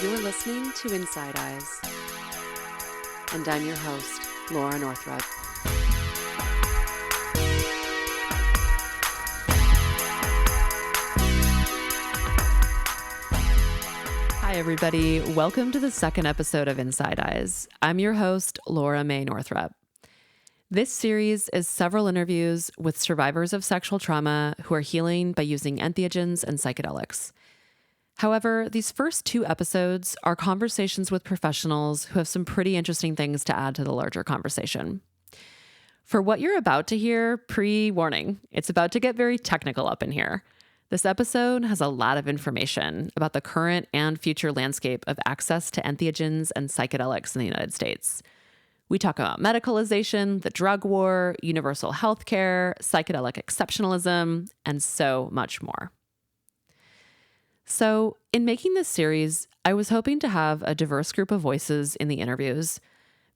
You're listening to Inside Eyes, and I'm your host, Laura Northrup. Hi, everybody. Welcome to the second episode of Inside Eyes. I'm your host, Laura May Northrup. This series is several interviews with survivors of sexual trauma who are healing by using entheogens and psychedelics. However, these first two episodes are conversations with professionals who have some pretty interesting things to add to the larger conversation. For what you're about to hear, pre-warning, it's about to get very technical up in here. This episode has a lot of information about the current and future landscape of access to entheogens and psychedelics in the United States. We talk about medicalization, the drug war, universal healthcare, psychedelic exceptionalism, and so much more. So, in making this series, I was hoping to have a diverse group of voices in the interviews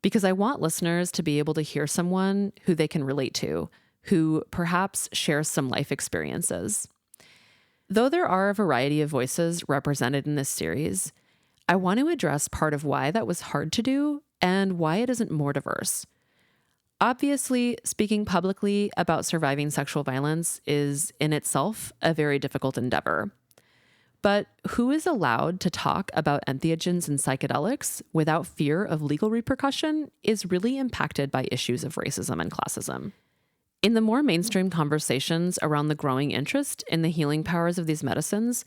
because I want listeners to be able to hear someone who they can relate to, who perhaps shares some life experiences. Though there are a variety of voices represented in this series, I want to address part of why that was hard to do and why it isn't more diverse. Obviously, speaking publicly about surviving sexual violence is in itself a very difficult endeavor. But who is allowed to talk about entheogens and psychedelics without fear of legal repercussion is really impacted by issues of racism and classism. In the more mainstream conversations around the growing interest in the healing powers of these medicines,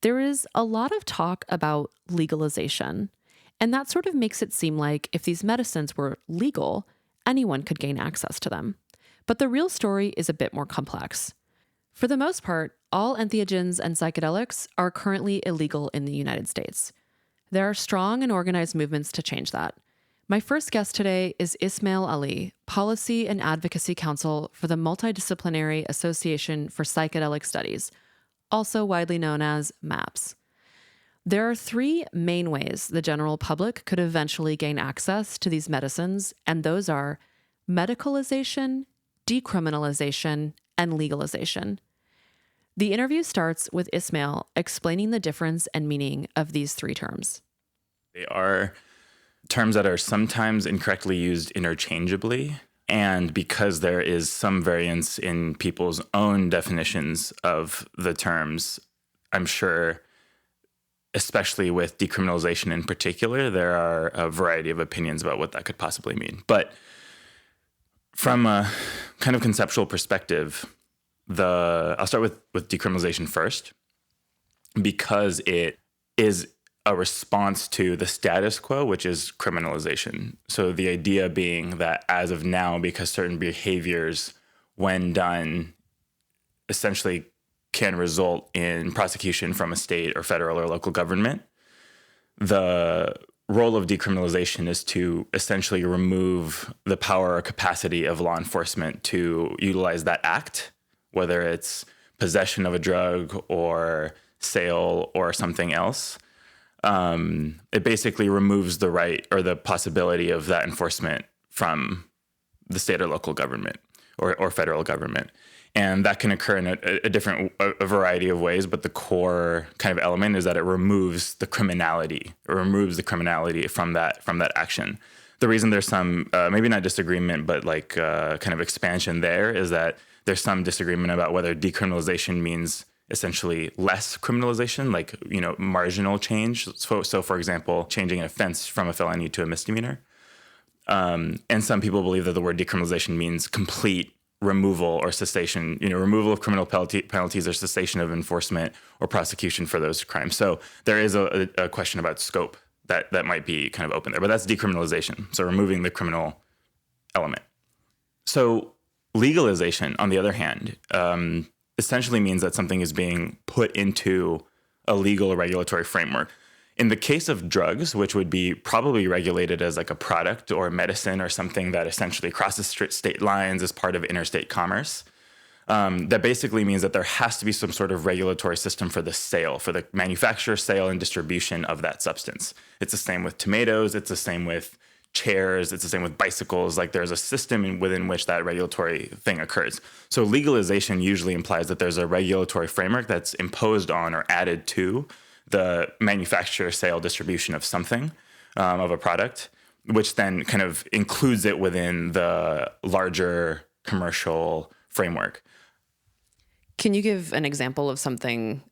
there is a lot of talk about legalization. And that sort of makes it seem like if these medicines were legal, anyone could gain access to them. But the real story is a bit more complex. For the most part, all entheogens and psychedelics are currently illegal in the United States. There are strong and organized movements to change that. My first guest today is Ismail Ali, Policy and Advocacy Counsel for the Multidisciplinary Association for Psychedelic Studies, also widely known as MAPS. There are three main ways the general public could eventually gain access to these medicines, and those are medicalization, decriminalization, and legalization. The interview starts with Ismail explaining the difference and meaning of these three terms. They are terms that are sometimes incorrectly used interchangeably, and because there is some variance in people's own definitions of the terms, I'm sure, especially with decriminalization in particular, there are a variety of opinions about what that could possibly mean. But from a kind of conceptual perspective, I'll start with decriminalization first, because it is a response to the status quo, which is criminalization. So the idea being that as of now, because certain behaviors, when done, essentially can result in prosecution from a state or federal or local government, the role of decriminalization is to essentially remove the power or capacity of law enforcement to utilize that act, whether it's possession of a drug or sale or something else. It basically removes the right or the possibility of that enforcement from the state or local government or federal government. And that can occur in a variety of ways, but the core kind of element is that it removes the criminality. It removes the criminality from that action. The reason there's some, maybe not disagreement, but like kind of expansion there is that there's some disagreement about whether decriminalization means essentially less criminalization, like, marginal change. So for example, changing an offense from a felony to a misdemeanor. And some people believe that the word decriminalization means complete removal or cessation, removal of criminal penalties or cessation of enforcement or prosecution for those crimes. So there is a question about scope that might be kind of open there, but that's decriminalization. So removing the criminal element. So legalization, on the other hand, essentially means that something is being put into a legal or regulatory framework. In the case of drugs, which would be probably regulated as like a product or a medicine or something that essentially crosses state lines as part of interstate commerce, that basically means that there has to be some sort of regulatory system for the sale, for the manufacture, sale, and distribution of that substance. It's the same with tomatoes. It's the same with chairs. It's the same with bicycles. Like there's a system within which that regulatory thing occurs. So legalization usually implies that there's a regulatory framework that's imposed on or added to the manufacture, sale, distribution of something, of a product, which then kind of includes it within the larger commercial framework. Can you give an example of something,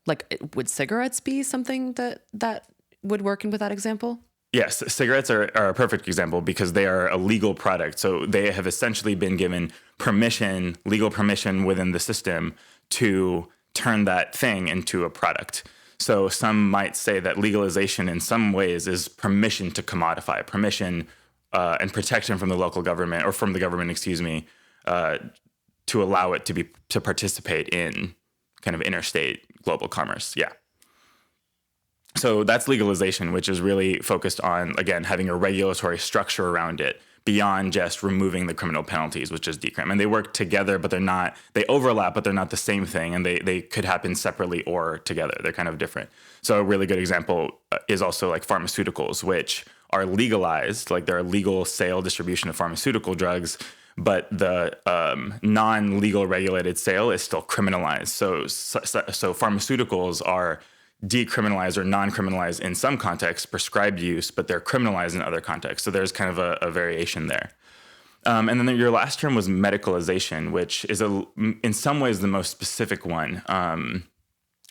like would cigarettes be something that would work in with that example? Yes, cigarettes are a perfect example because they are a legal product. So they have essentially been given permission, legal permission within the system to turn that thing into a product. So some might say that legalization in some ways is permission to commodify, permission and protection from the local government or from the government, to allow it to participate in kind of interstate global commerce. Yeah. So that's legalization, which is really focused on, again, having a regulatory structure around it beyond just removing the criminal penalties, which is decrim. And they work together, but they overlap, but they're not the same thing. And they could happen separately or together. They're kind of different. So a really good example is also like pharmaceuticals, which are legalized, like they're a legal sale, distribution of pharmaceutical drugs, but the non-legal regulated sale is still criminalized. So pharmaceuticals are decriminalized or non-criminalized in some contexts, prescribed use, but they're criminalized in other contexts. So there's kind of a variation there. And then your last term was medicalization, which is in some ways the most specific one,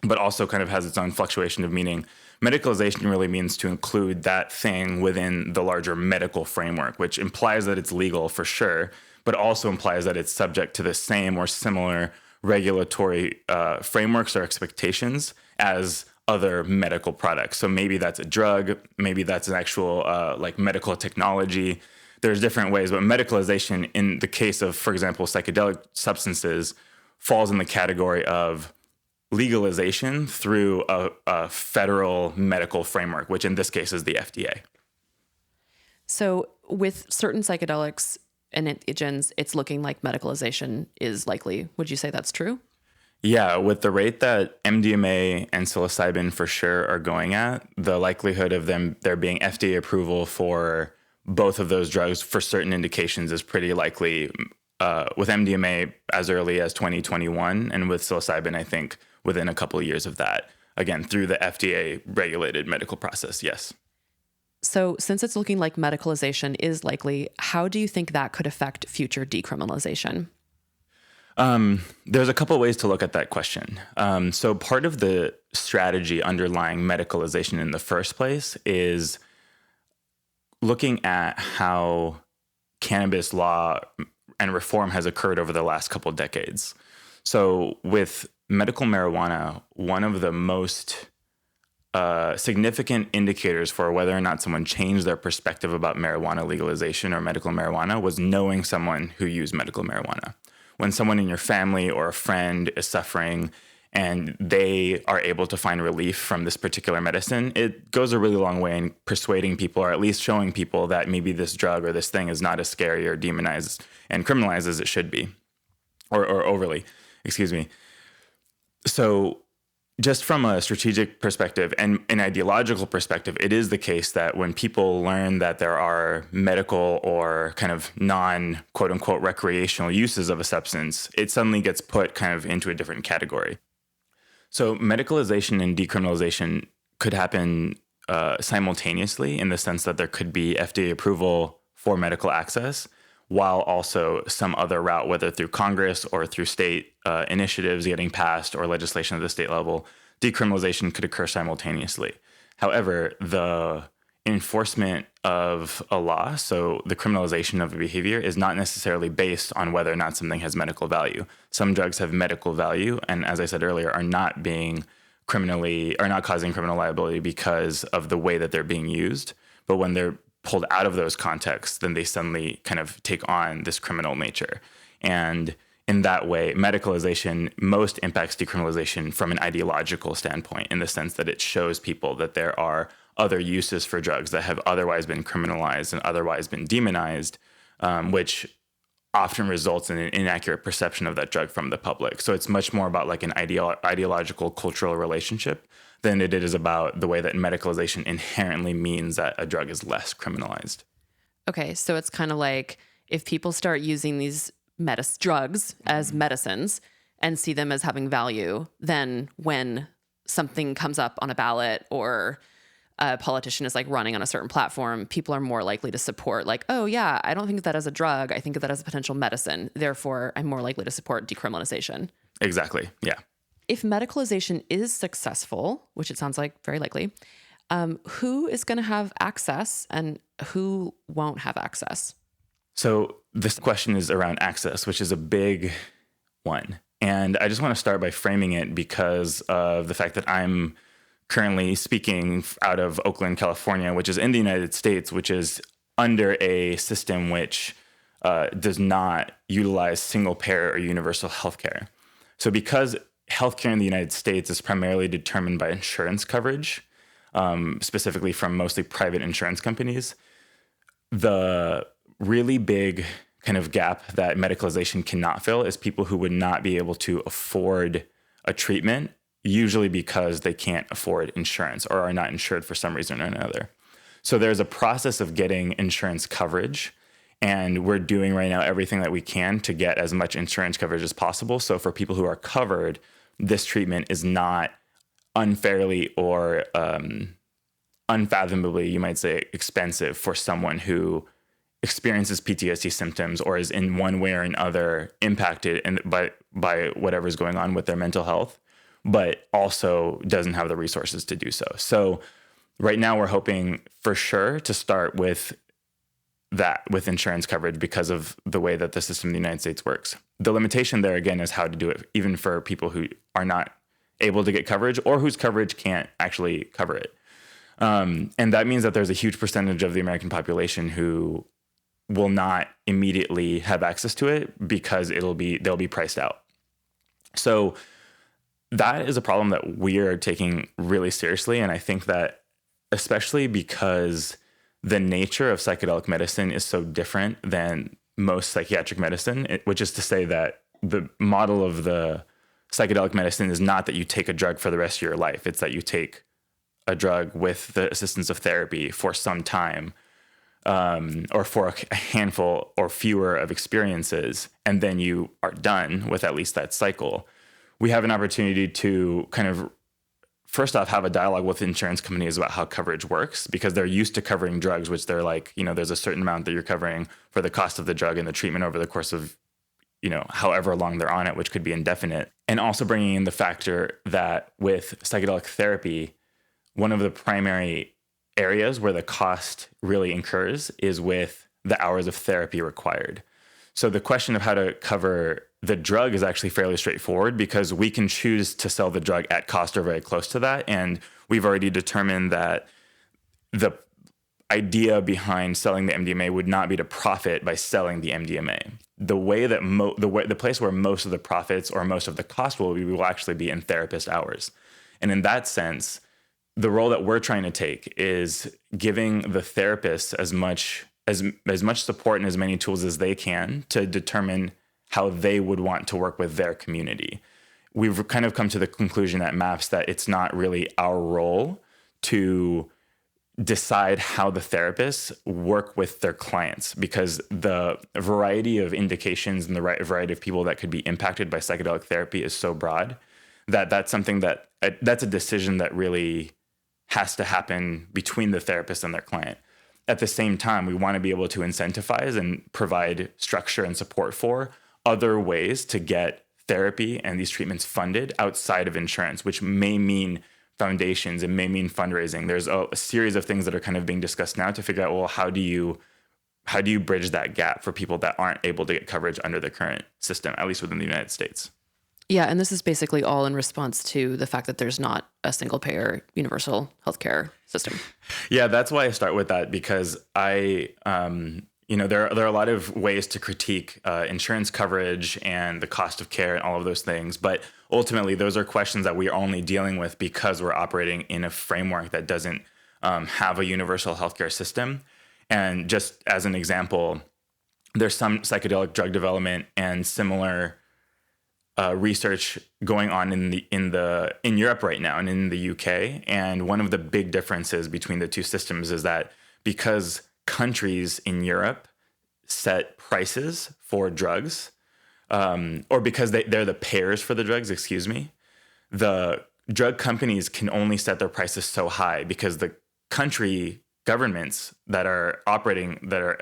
but also kind of has its own fluctuation of meaning. Medicalization really means to include that thing within the larger medical framework, which implies that it's legal for sure, but also implies that it's subject to the same or similar regulatory frameworks or expectations as other medical products. So maybe that's a drug, maybe that's an actual like medical technology. There's different ways, but medicalization in the case of, for example, psychedelic substances falls in the category of legalization through a federal medical framework, which in this case is the FDA. So with certain psychedelics and entheogens, it's looking like medicalization is likely. Would you say that's true? Yeah, with the rate that MDMA and Psilocybin for sure are going at, the likelihood of there being FDA approval for both of those drugs for certain indications is pretty likely. With MDMA as early as 2021, and with Psilocybin, I think within a couple of years of that, again, through the FDA regulated medical process, yes. So since it's looking like medicalization is likely, how do you think that could affect future decriminalization? There's a couple ways to look at that question. So part of the strategy underlying medicalization in the first place is looking at how cannabis law and reform has occurred over the last couple of decades. So with medical marijuana, one of the most significant indicators for whether or not someone changed their perspective about marijuana legalization or medical marijuana was knowing someone who used medical marijuana. When someone in your family or a friend is suffering and they are able to find relief from this particular medicine, it goes a really long way in persuading people, or at least showing people that maybe this drug or this thing is not as scary or demonized and criminalized as it should be, or overly, excuse me. So just from a strategic perspective and an ideological perspective, it is the case that when people learn that there are medical or kind of non, quote unquote, recreational uses of a substance, it suddenly gets put kind of into a different category. So medicalization and decriminalization could happen simultaneously, in the sense that there could be FDA approval for medical access, while also some other route, whether through Congress or through state initiatives getting passed or legislation at the state level, decriminalization could occur simultaneously. However, the enforcement of a law, so the criminalization of a behavior, is not necessarily based on whether or not something has medical value. Some drugs have medical value, and as I said earlier, are not causing criminal liability because of the way that they're being used. But when they're pulled out of those contexts, then they suddenly kind of take on this criminal nature. And in that way, medicalization most impacts decriminalization from an ideological standpoint, in the sense that it shows people that there are other uses for drugs that have otherwise been criminalized and otherwise been demonized, which often results in an inaccurate perception of that drug from the public. So it's much more about like an ideological cultural relationship than it is about the way that medicalization inherently means that a drug is less criminalized. Okay, so it's kind of like if people start using these drugs as medicines and see them as having value, then when something comes up on a ballot or a politician is like running on a certain platform, people are more likely to support like, oh yeah, I don't think of that as a drug. I think of that as a potential medicine. Therefore, I'm more likely to support decriminalization. Exactly. Yeah. If medicalization is successful, which it sounds like very likely, who is going to have access and who won't have access? So this question is around access, which is a big one. And I just want to start by framing it because of the fact that I'm currently speaking out of Oakland, California, which is in the United States, which is under a system which does not utilize single payer or universal healthcare. So because healthcare in the United States is primarily determined by insurance coverage, specifically from mostly private insurance companies, the really big kind of gap that medicalization cannot fill is people who would not be able to afford a treatment, usually because they can't afford insurance or are not insured for some reason or another. So there's a process of getting insurance coverage, and we're doing right now everything that we can to get as much insurance coverage as possible. So for people who are covered, this treatment is not unfairly or unfathomably, you might say, expensive for someone who experiences PTSD symptoms or is in one way or another impacted by whatever's going on with their mental health, but also doesn't have the resources to do so. So right now we're hoping for sure to start with that, with insurance coverage, because of the way that the system in the United States works. The limitation there, again, is how to do it, even for people who are not able to get coverage or whose coverage can't actually cover it. And that means that there's a huge percentage of the American population who will not immediately have access to it because they'll be priced out. So that is a problem that we are taking really seriously. And I think that especially because the nature of psychedelic medicine is so different than most psychiatric medicine, which is to say that the model of the psychedelic medicine is not that you take a drug for the rest of your life. It's that you take a drug with the assistance of therapy for some time, or for a handful or fewer of experiences, and then you are done with at least that cycle. We have an opportunity to kind of, first off, have a dialogue with insurance companies about how coverage works, because they're used to covering drugs, which they're like, there's a certain amount that you're covering for the cost of the drug and the treatment over the course of, however long they're on it, which could be indefinite. And also bringing in the factor that with psychedelic therapy, one of the primary areas where the cost really incurs is with the hours of therapy required. So the question of how to cover the drug is actually fairly straightforward, because we can choose to sell the drug at cost or very close to that. And we've already determined that the idea behind selling the MDMA would not be to profit by selling the MDMA. The way that the place where most of the profits or most of the cost will actually be in therapist hours. And in that sense, the role that we're trying to take is giving the therapists as much support and as many tools as they can to determine how they would want to work with their community. We've kind of come to the conclusion at MAPS that it's not really our role to decide how the therapists work with their clients, because the variety of indications and the variety of people that could be impacted by psychedelic therapy is so broad that that's a decision that really has to happen between the therapist and their client. At the same time, we want to be able to incentivize and provide structure and support for other ways to get therapy and these treatments funded outside of insurance, which may mean foundations, it may mean fundraising. There's a series of things that are kind of being discussed now to figure out, well, how do you bridge that gap for people that aren't able to get coverage under the current system, at least within the United States? Yeah, and this is basically all in response to the fact that there's not a single payer universal healthcare system. Yeah, that's why I start with that, because there are a lot of ways to critique insurance coverage and the cost of care and all of those things. But ultimately, those are questions that we are only dealing with because we're operating in a framework that doesn't have a universal healthcare system. And just as an example, there's some psychedelic drug development and similar research going on in Europe right now and in the UK. And one of the big differences between the two systems is that because countries in Europe set prices for drugs, or because they're the payers for the drugs, the drug companies can only set their prices so high because the country governments that are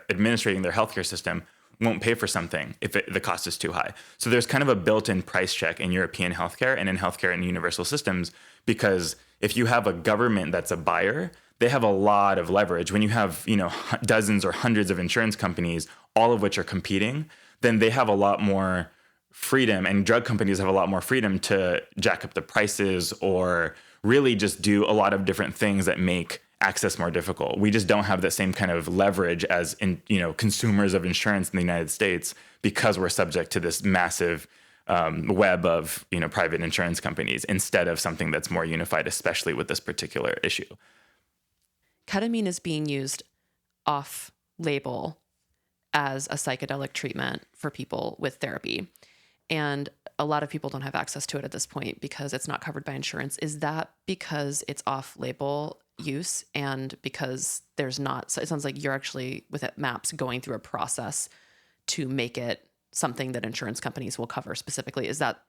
administrating their healthcare system won't pay for something if the cost is too high. So there's kind of a built-in price check in European healthcare and in healthcare and universal systems, because if you have a government that's a buyer, they have a lot of leverage. When you have, dozens or hundreds of insurance companies, all of which are competing, then they have a lot more freedom, and drug companies have a lot more freedom to jack up the prices or really just do a lot of different things that make access more difficult. We just don't have that same kind of leverage as consumers of insurance in the United States, because we're subject to this massive web of private insurance companies instead of something that's more unified, especially with this particular issue. Ketamine is being used off-label as a psychedelic treatment for people with therapy. And a lot of people don't have access to it at this point because it's not covered by insurance. Is that because it's off-label use and because there's not, so it sounds like you're actually with MAPS going through a process to make it something that insurance companies will cover specifically. Is that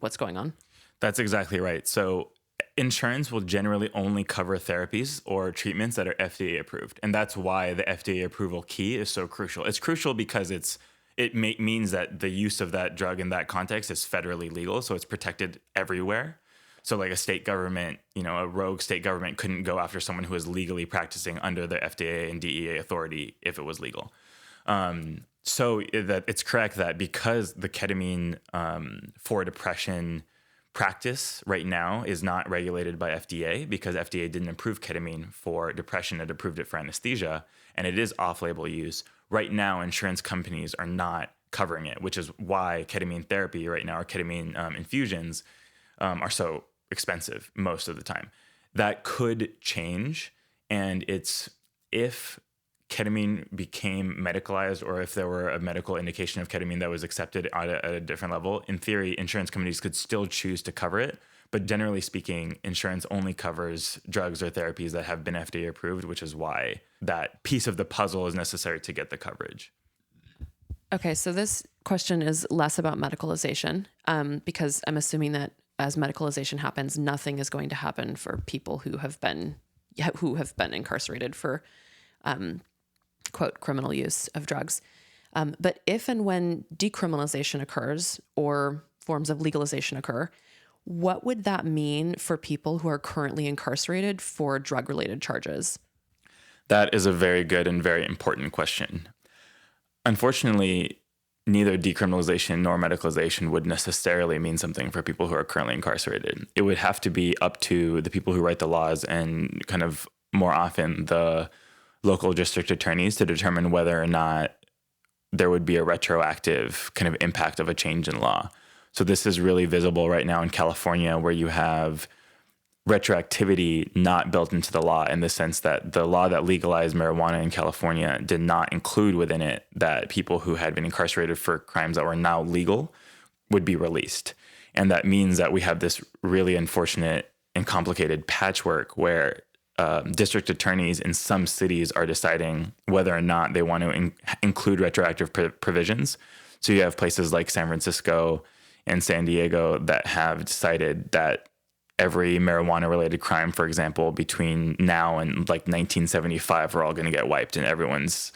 what's going on? That's exactly right. So insurance will generally only cover therapies or treatments that are FDA approved. And that's why the FDA approval key is so crucial. It's crucial because it means that the use of that drug in that context is federally legal. So it's protected everywhere. So like a state government, a rogue state government couldn't go after someone who is legally practicing under the FDA and DEA authority if it was legal. So that it's correct that because the ketamine for depression practice right now is not regulated by FDA, because FDA didn't approve ketamine for depression, it approved it for anesthesia, and it is off-label use. Right now, insurance companies are not covering it, which is why ketamine therapy right now, or ketamine infusions, are so expensive most of the time. That could change, and if ketamine became medicalized, or if there were a medical indication of ketamine that was accepted at a different level, in theory, insurance companies could still choose to cover it. But generally speaking, insurance only covers drugs or therapies that have been FDA approved, which is why that piece of the puzzle is necessary to get the coverage. Okay, so this question is less about medicalization, because I'm assuming that as medicalization happens, nothing is going to happen for people who have been incarcerated for quote, criminal use of drugs. But if and when decriminalization occurs or forms of legalization occur, what would that mean for people who are currently incarcerated for drug-related charges? That is a very good and very important question. Unfortunately, neither decriminalization nor medicalization would necessarily mean something for people who are currently incarcerated. It would have to be up to the people who write the laws and kind of more often the local district attorneys to determine whether or not there would be a retroactive kind of impact of a change in law. So this is really visible right now in California, where you have retroactivity not built into the law, in the sense that the law that legalized marijuana in California did not include within it that people who had been incarcerated for crimes that were now legal would be released. And that means that we have this really unfortunate and complicated patchwork where district attorneys in some cities are deciding whether or not they want to include retroactive provisions. So you have places like San Francisco and San Diego that have decided that every marijuana-related crime, for example, between now and like 1975, are all going to get wiped and everyone's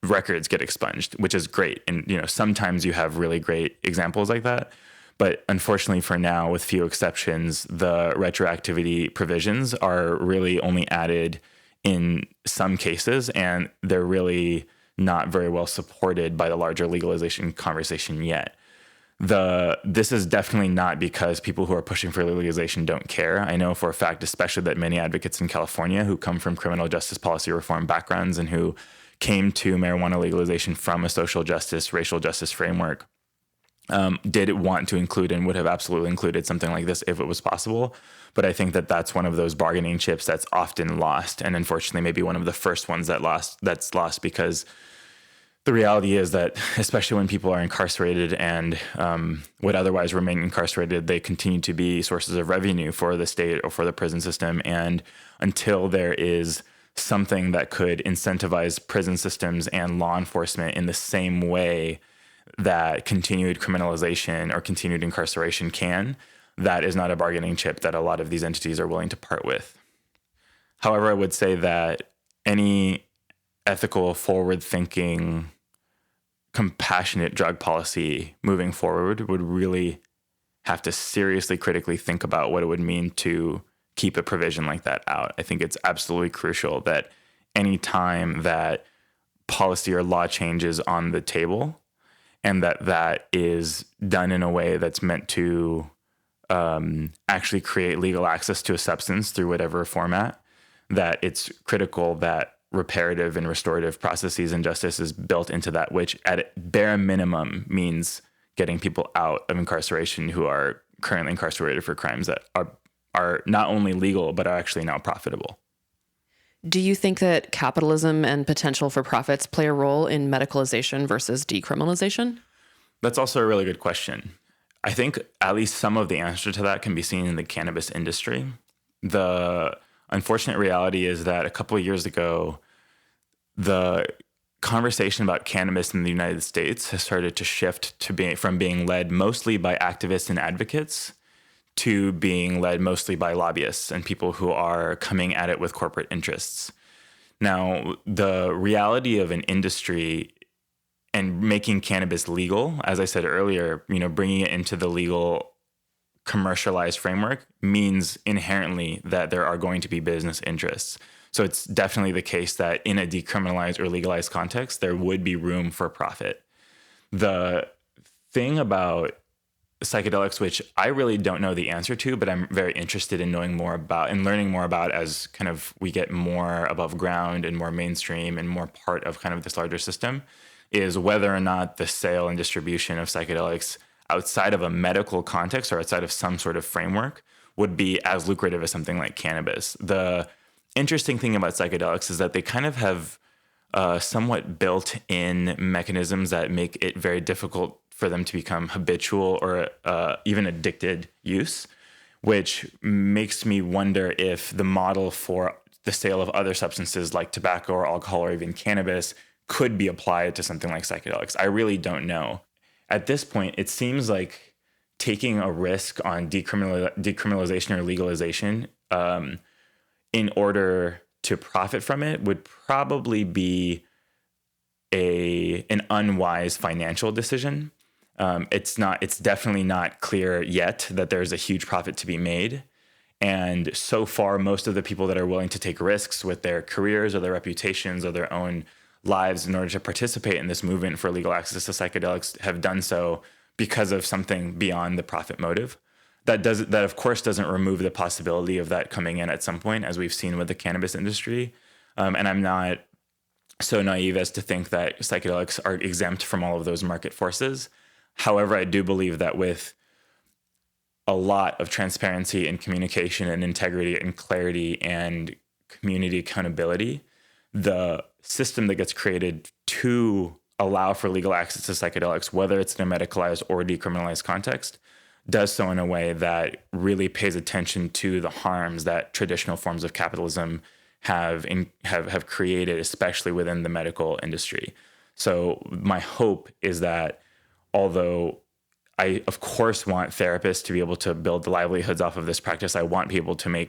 records get expunged, which is great. And sometimes you have really great examples like that. But unfortunately for now, with few exceptions, the retroactivity provisions are really only added in some cases, and they're really not very well supported by the larger legalization conversation yet. This is definitely not because people who are pushing for legalization don't care. I know for a fact, especially, that many advocates in California who come from criminal justice policy reform backgrounds and who came to marijuana legalization from a social justice, racial justice framework, did want to include and would have absolutely included something like this if it was possible. But I think that that's one of those bargaining chips that's often lost, and unfortunately maybe one of the first ones that's lost because the reality is that, especially when people are incarcerated and would otherwise remain incarcerated, they continue to be sources of revenue for the state or for the prison system. And until there is something that could incentivize prison systems and law enforcement in the same way that continued criminalization or continued incarceration can, that is not a bargaining chip that a lot of these entities are willing to part with. However, I would say that any ethical, forward-thinking, compassionate drug policy moving forward would really have to seriously, critically think about what it would mean to keep a provision like that out. I think it's absolutely crucial that any time that policy or law changes on the table, and that is done in a way that's meant to actually create legal access to a substance through whatever format, that it's critical that reparative and restorative processes and justice is built into that, which at bare minimum means getting people out of incarceration who are currently incarcerated for crimes that are not only legal, but are actually now profitable. Do you think that capitalism and potential for profits play a role in medicalization versus decriminalization? That's also a really good question. I think at least some of the answer to that can be seen in the cannabis industry. The unfortunate reality is that a couple of years ago, the conversation about cannabis in the United States has started to shift from being led mostly by activists and advocates to being led mostly by lobbyists and people who are coming at it with corporate interests. Now, the reality of an industry and making cannabis legal, as I said earlier, bringing it into the legal commercialized framework means inherently that there are going to be business interests. So it's definitely the case that in a decriminalized or legalized context, there would be room for profit. The thing about psychedelics, which I really don't know the answer to, but I'm very interested in knowing more about and learning more about as kind of we get more above ground and more mainstream and more part of kind of this larger system, is whether or not the sale and distribution of psychedelics outside of a medical context or outside of some sort of framework would be as lucrative as something like cannabis. The interesting thing about psychedelics is that they kind of have somewhat built-in mechanisms that make it very difficult for them to become habitual or even addicted use, which makes me wonder if the model for the sale of other substances like tobacco or alcohol or even cannabis could be applied to something like psychedelics. I really don't know. At this point, it seems like taking a risk on decriminalization or legalization in order to profit from it would probably be an unwise financial decision. It's definitely not clear yet that there's a huge profit to be made. And so far, most of the people that are willing to take risks with their careers or their reputations or their own lives in order to participate in this movement for legal access to psychedelics have done so because of something beyond the profit motive. That of course doesn't remove the possibility of that coming in at some point, as we've seen with the cannabis industry. And I'm not so naive as to think that psychedelics are exempt from all of those market forces. However, I do believe that with a lot of transparency and communication and integrity and clarity and community accountability, the system that gets created to allow for legal access to psychedelics, whether it's in a medicalized or decriminalized context, does so in a way that really pays attention to the harms that traditional forms of capitalism have created, especially within the medical industry. So my hope is that although I, of course, want therapists to be able to build livelihoods off of this practice, I want people to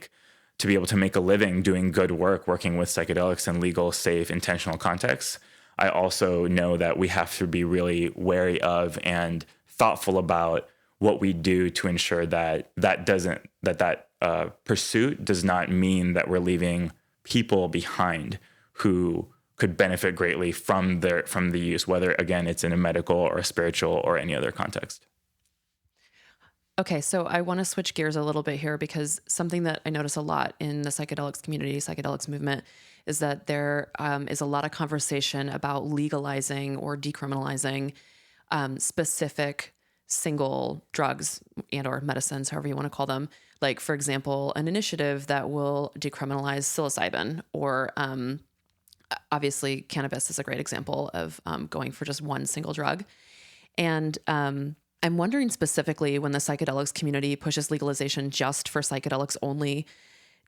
be able to make a living doing good work, working with psychedelics in legal, safe, intentional contexts. I also know that we have to be really wary of and thoughtful about what we do to ensure that pursuit does not mean that we're leaving people behind who could benefit greatly from the use, whether again it's in a medical or a spiritual or any other context. Okay, so I want to switch gears a little bit here because something that I notice a lot in the psychedelics community, psychedelics movement, is that there is a lot of conversation about legalizing or decriminalizing specific single drugs and or medicines, however you want to call them. Like, for example, an initiative that will decriminalize psilocybin, or obviously cannabis is a great example of going for just one single drug. And I'm wondering specifically, when the psychedelics community pushes legalization just for psychedelics only,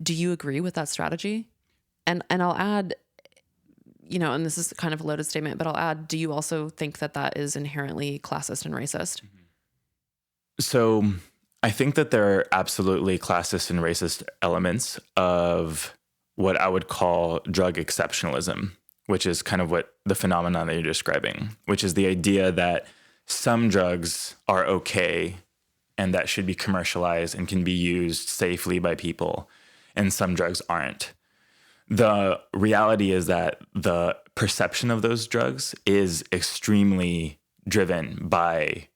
do you agree with that strategy? And I'll add, and this is kind of a loaded statement, but I'll add, do you also think that that is inherently classist and racist? So I think that there are absolutely classist and racist elements of what I would call drug exceptionalism, which is kind of what the phenomenon that you're describing, which is the idea that some drugs are okay and that should be commercialized and can be used safely by people, and some drugs aren't. The reality is that the perception of those drugs is extremely driven by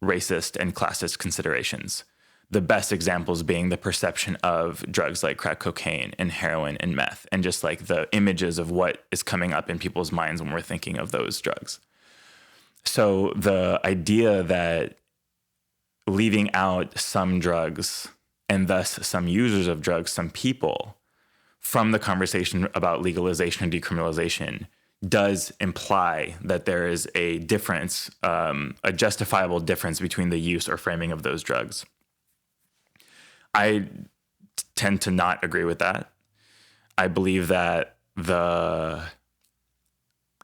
racist and classist considerations. The best examples being the perception of drugs like crack cocaine and heroin and meth, and just like the images of what is coming up in people's minds when we're thinking of those drugs. So the idea that leaving out some drugs and thus some users of drugs, some people, from the conversation about legalization and decriminalization does imply that there is a difference, a justifiable difference between the use or framing of those drugs. I tend to not agree with that. I believe that the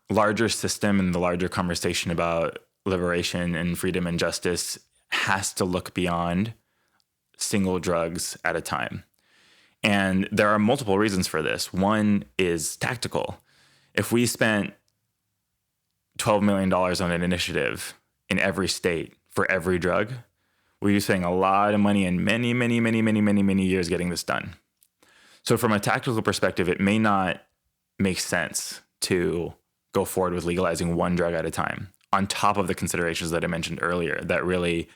larger system and the larger conversation about liberation and freedom and justice has to look beyond single drugs at a time. And there are multiple reasons for this. One is tactical. If we spent $12 million on an initiative in every state for every drug, we'd be spending a lot of money and many years getting this done. So from a tactical perspective, it may not make sense to go forward with legalizing one drug at a time, on top of the considerations that I mentioned earlier that really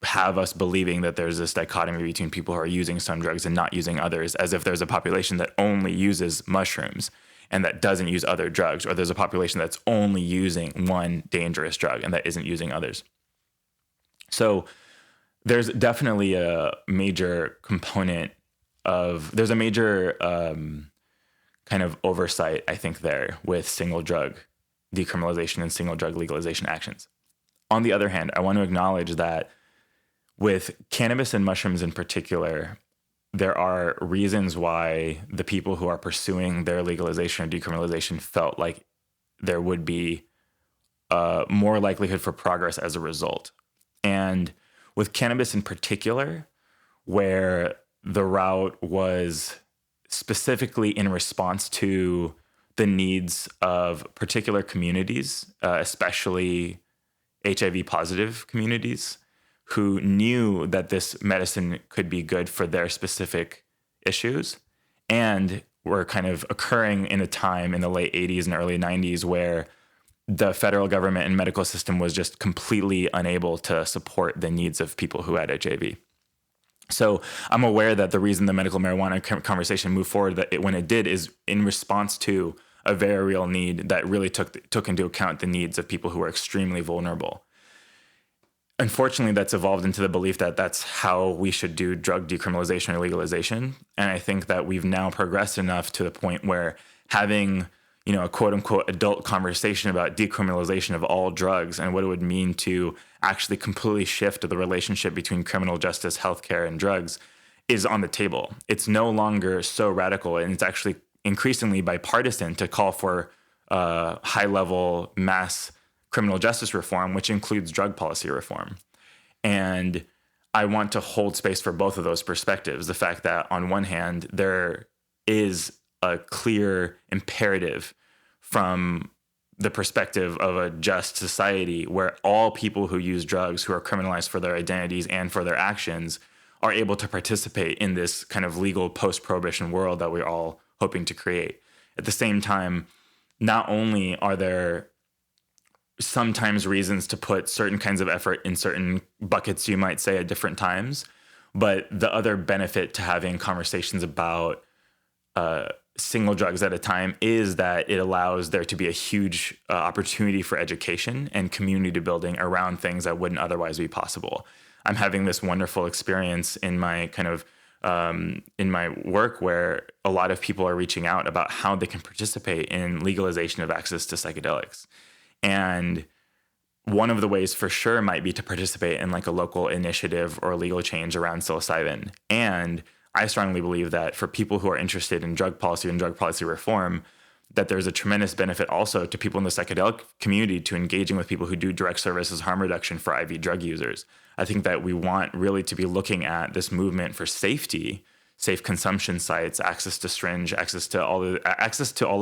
have us believing that there's this dichotomy between people who are using some drugs and not using others, as if there's a population that only uses mushrooms and that doesn't use other drugs, or there's a population that's only using one dangerous drug and that isn't using others. So there's definitely a major component of, there's a major kind of oversight, I think, there with single drug decriminalization and single drug legalization actions. On the other hand, I want to acknowledge that with cannabis and mushrooms in particular, there are reasons why the people who are pursuing their legalization or decriminalization felt like there would be more likelihood for progress as a result. And with cannabis in particular, where the route was specifically in response to the needs of particular communities, especially HIV positive communities, who knew that this medicine could be good for their specific issues, and were kind of occurring in a time in the late 80s and early 90s where the federal government and medical system was just completely unable to support the needs of people who had HIV. So I'm aware that the reason the medical marijuana conversation moved forward when it did is in response to a very real need that really took into account the needs of people who are extremely vulnerable. Unfortunately, that's evolved into the belief that that's how we should do drug decriminalization or legalization. And I think that we've now progressed enough to the point where having, a quote unquote adult conversation about decriminalization of all drugs and what it would mean to actually completely shift the relationship between criminal justice, healthcare, and drugs is on the table. It's no longer so radical, and it's actually increasingly bipartisan to call for high-level mass criminal justice reform, which includes drug policy reform. And I want to hold space for both of those perspectives. The fact that on one hand, there is a clear imperative from the perspective of a just society where all people who use drugs, who are criminalized for their identities and for their actions, are able to participate in this kind of legal post-prohibition world that we're all hoping to create. At the same time, not only are there sometimes reasons to put certain kinds of effort in certain buckets, you might say, at different times, but the other benefit to having conversations about single drugs at a time is that it allows there to be a huge opportunity for education and community building around things that wouldn't otherwise be possible. I'm having this wonderful experience in my kind of in my work where a lot of people are reaching out about how they can participate in legalization of access to psychedelics. And one of the ways for sure might be to participate in like a local initiative or legal change around psilocybin. And I strongly believe that for people who are interested in drug policy and drug policy reform, that there's a tremendous benefit also to people in the psychedelic community to engaging with people who do direct services harm reduction for IV drug users. I think that we want really to be looking at this movement for safety, safe consumption sites, access to syringe, access to all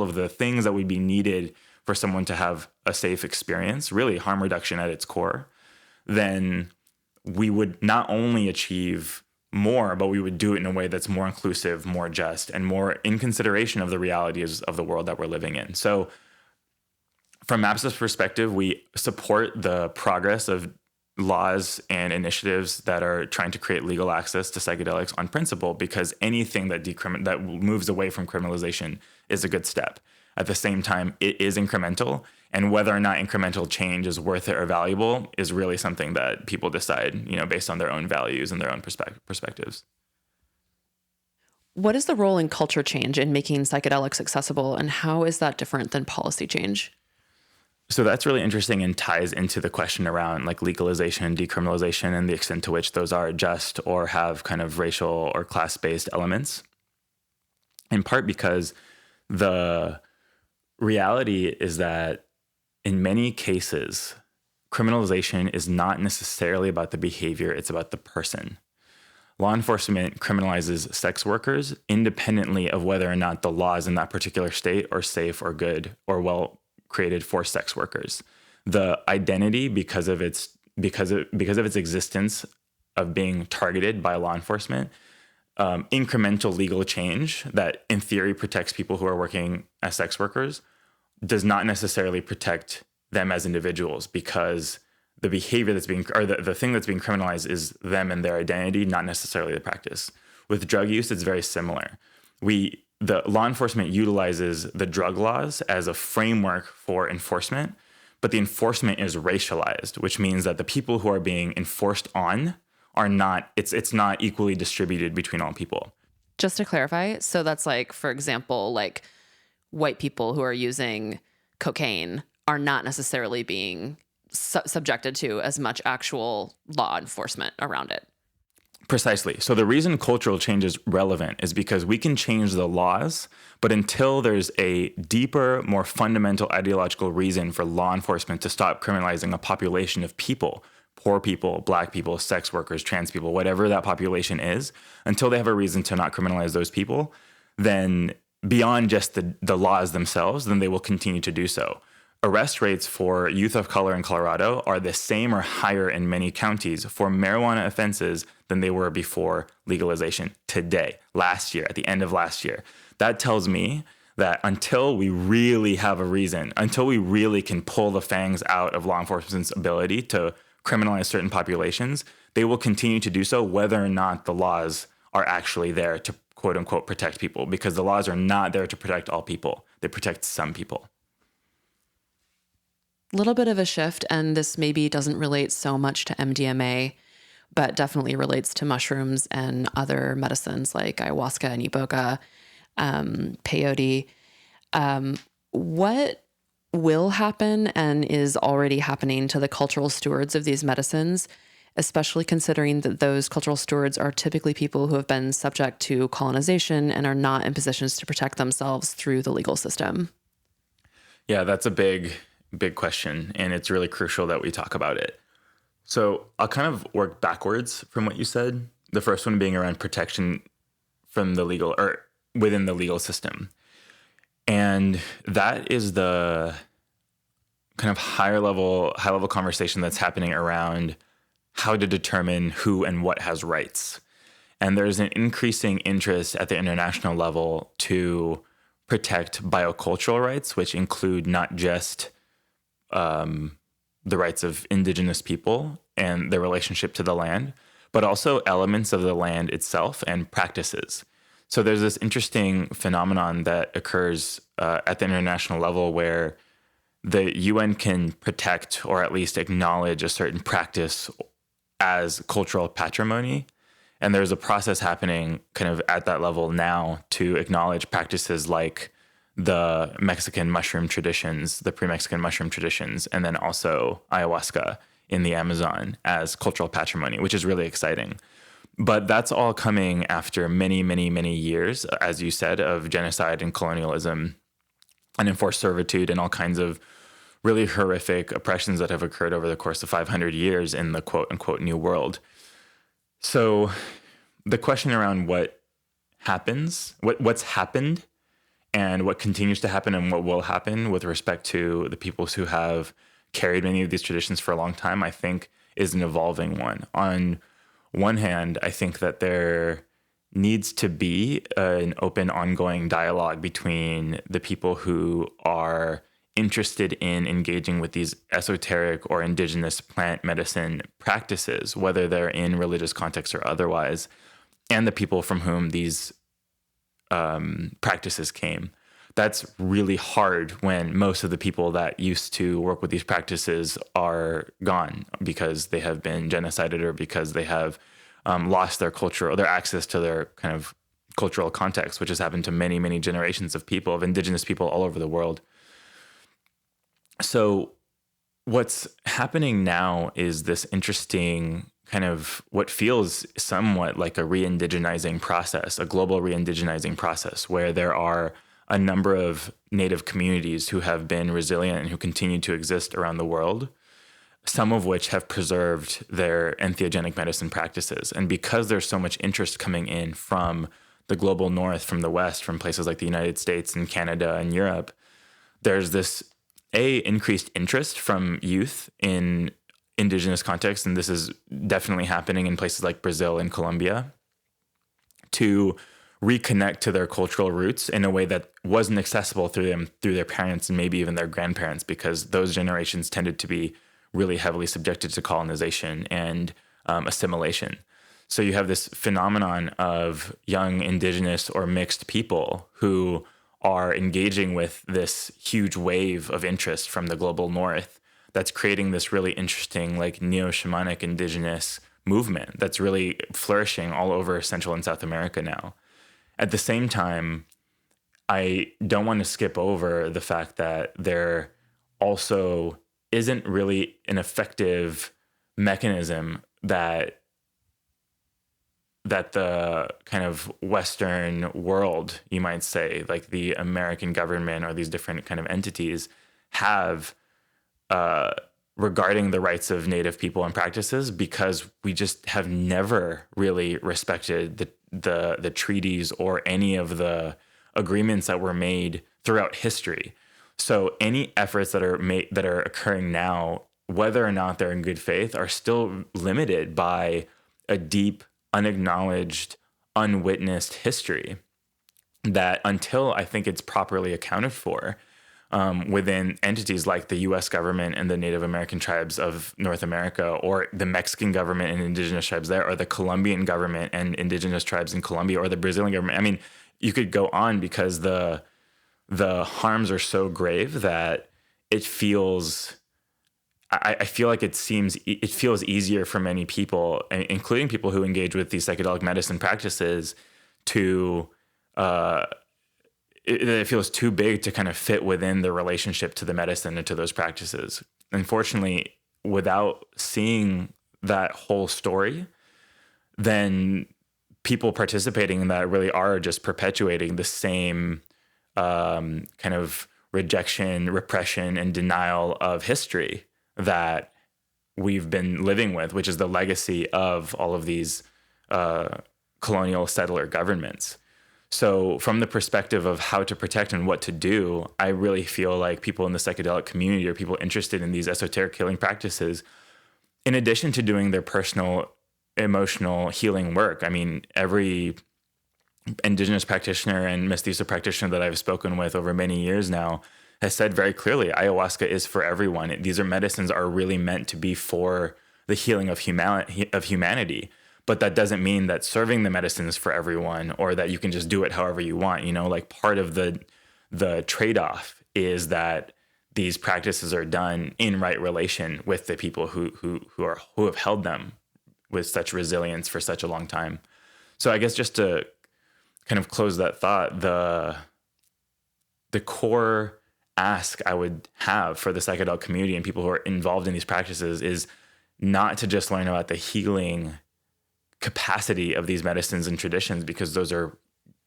of the things that would be needed for someone to have a safe experience, really harm reduction at its core. Then we would not only achieve more, but we would do it in a way that's more inclusive, more just, and more in consideration of the realities of the world that we're living in. So from MAPS's perspective, we support the progress of laws and initiatives that are trying to create legal access to psychedelics on principle, because anything that moves away from criminalization is a good step. At the same time, it is incremental, and whether or not incremental change is worth it or valuable is really something that people decide, based on their own values and their own perspectives. What is the role in culture change in making psychedelics accessible, and how is that different than policy change? So that's really interesting and ties into the question around like legalization and decriminalization and the extent to which those are just or have kind of racial or class-based elements. In part because the reality is that in many cases, criminalization is not necessarily about the behavior, it's about the person. Law enforcement criminalizes sex workers independently of whether or not the laws in that particular state are safe or good or well created for sex workers. The identity, because of its existence of being targeted by law enforcement, incremental legal change that in theory protects people who are working as sex workers does not necessarily protect them as individuals, because the behavior that's being, or the thing that's being criminalized is them and their identity, not necessarily the practice. With drug use, it's very similar. The law enforcement utilizes the drug laws as a framework for enforcement, but the enforcement is racialized, which means that the people who are being enforced on are not, it's not equally distributed between all people. Just to clarify, so that's like, for example, like white people who are using cocaine are not necessarily being subjected to as much actual law enforcement around it. Precisely. So the reason cultural change is relevant is because we can change the laws, but until there's a deeper, more fundamental ideological reason for law enforcement to stop criminalizing a population of people, poor people, black people, sex workers, trans people, whatever that population is, until they have a reason to not criminalize those people, then beyond just the laws themselves, then they will continue to do so. Arrest rates for youth of color in Colorado are the same or higher in many counties for marijuana offenses than they were before legalization today, last year, at the end of last year. That tells me that until we really have a reason, until we really can pull the fangs out of law enforcement's ability to criminalize certain populations, they will continue to do so whether or not the laws are actually there to quote unquote protect people, because the laws are not there to protect all people. They protect some people. Little bit of a shift, and this maybe doesn't relate so much to MDMA, but definitely relates to mushrooms and other medicines like ayahuasca and iboga, peyote. What will happen and is already happening to the cultural stewards of these medicines, especially considering that those cultural stewards are typically people who have been subject to colonization and are not in positions to protect themselves through the legal system? Yeah, that's a big question, and it's really crucial that we talk about it. So I'll kind of work backwards from what you said. The first one being around protection from the legal or within the legal system. And that is the kind of high level conversation that's happening around how to determine who and what has rights. And there's an increasing interest at the international level to protect biocultural rights, which include not just the rights of indigenous people and their relationship to the land, but also elements of the land itself and practices. So there's this interesting phenomenon that occurs at the international level where the UN can protect or at least acknowledge a certain practice as cultural patrimony. And there's a process happening kind of at that level now to acknowledge practices like the Mexican mushroom traditions, the pre-Mexican mushroom traditions, and then also ayahuasca in the Amazon as cultural patrimony, which is really exciting. But that's all coming after many, many, many years, as you said, of genocide and colonialism and enforced servitude and all kinds of really horrific oppressions that have occurred over the course of 500 years in the quote unquote New World. So the question around what happens, what's happened and what continues to happen and what will happen with respect to the peoples who have carried many of these traditions for a long time, I think is an evolving one. On one hand, I think that there needs to be an open, ongoing dialogue between the people who are interested in engaging with these esoteric or indigenous plant medicine practices, whether they're in religious contexts or otherwise, and the people from whom these practices came. That's really hard when most of the people that used to work with these practices are gone because they have been genocided or because they have lost their culture or their access to their kind of cultural context, which has happened to many, many generations of people, of indigenous people all over the world. So what's happening now is this interesting kind of what feels somewhat like a re-indigenizing process, a global re-indigenizing process, where there are a number of Native communities who have been resilient and who continue to exist around the world, some of which have preserved their entheogenic medicine practices. And because there's so much interest coming in from the global north, from the west, from places like the United States and Canada and Europe, there's this increased interest from youth in indigenous contexts, and this is definitely happening in places like Brazil and Colombia, to reconnect to their cultural roots in a way that wasn't accessible through their parents and maybe even their grandparents, because those generations tended to be really heavily subjected to colonization and assimilation. So you have this phenomenon of young indigenous or mixed people who are engaging with this huge wave of interest from the global north that's creating this really interesting, like, neo-shamanic indigenous movement that's really flourishing all over Central and South America now. At the same time, I don't want to skip over the fact that there also isn't really an effective mechanism that the kind of Western world, you might say, like the American government or these different kind of entities have regarding the rights of Native people and practices, because we just have never really respected the treaties or any of the agreements that were made throughout history. So any efforts that are occurring now, whether or not they're in good faith, are still limited by a deep, unacknowledged, unwitnessed history that, until I think it's properly accounted for within entities like the U.S. government and the Native American tribes of North America, or the Mexican government and indigenous tribes there, or the Colombian government and indigenous tribes in Colombia, or the Brazilian government. I mean, you could go on, because the harms are so grave that it feels... I feel like it feels easier for many people, including people who engage with these psychedelic medicine practices, to it feels too big to kind of fit within the relationship to the medicine and to those practices. Unfortunately, without seeing that whole story, then people participating in that really are just perpetuating the same kind of rejection, repression, and denial of history that we've been living with, which is the legacy of all of these colonial settler governments. So from the perspective of how to protect and what to do, I really feel like people in the psychedelic community, or people interested in these esoteric healing practices, in addition to doing their personal emotional healing work, I mean, every indigenous practitioner and mestizo practitioner that I've spoken with over many years now has said very clearly, ayahuasca is for everyone. These medicines are really meant to be for the healing of humanity. But that doesn't mean that serving the medicine is for everyone, or that you can just do it however you want. You know, like, part of the trade-off is that these practices are done in right relation with the people who have held them with such resilience for such a long time. So I guess, just to kind of close that thought, the core ask I would have for the psychedelic community and people who are involved in these practices is not to just learn about the healing capacity of these medicines and traditions, because those are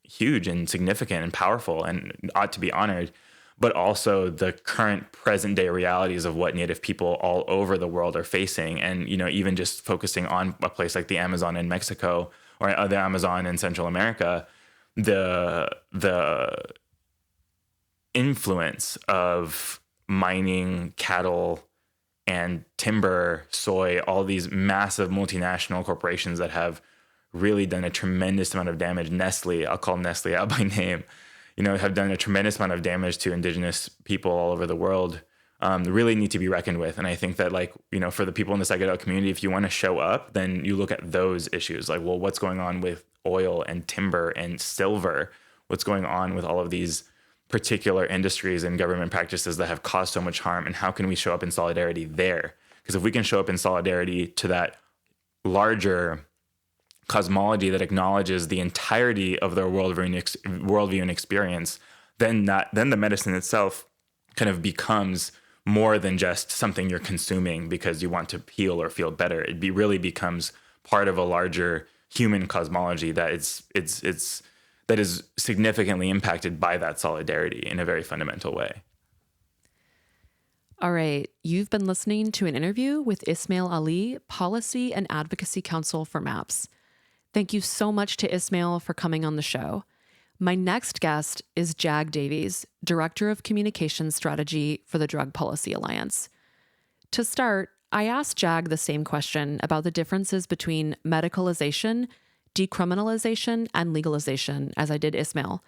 huge and significant and powerful and ought to be honored, but also the current present day realities of what Native people all over the world are facing. And, even just focusing on a place like the Amazon in Mexico or the Amazon in Central America, the influence of mining, cattle, and timber, soy, all these massive multinational corporations that have really done a tremendous amount of damage. Nestle, I'll call Nestle out by name, have done a tremendous amount of damage to indigenous people all over the world, really need to be reckoned with. And I think that for the people in the psychedelic community, if you want to show up, then you look at those issues. Like, well, what's going on with oil and timber and silver? What's going on with all of these particular industries and government practices that have caused so much harm? And how can we show up in solidarity there? Because if we can show up in solidarity to that larger cosmology that acknowledges the entirety of their worldview and experience, then the medicine itself kind of becomes more than just something you're consuming because you want to heal or feel better. It really becomes part of a larger human cosmology that is significantly impacted by that solidarity in a very fundamental way. All right, you've been listening to an interview with Ismail Ali, Policy and Advocacy Counsel for MAPS. Thank you so much to Ismail for coming on the show. My next guest is Jag Davies, Director of Communications Strategy for the Drug Policy Alliance. To start, I asked Jag the same question about the differences between medicalization, decriminalization, and legalization as I did Ismail.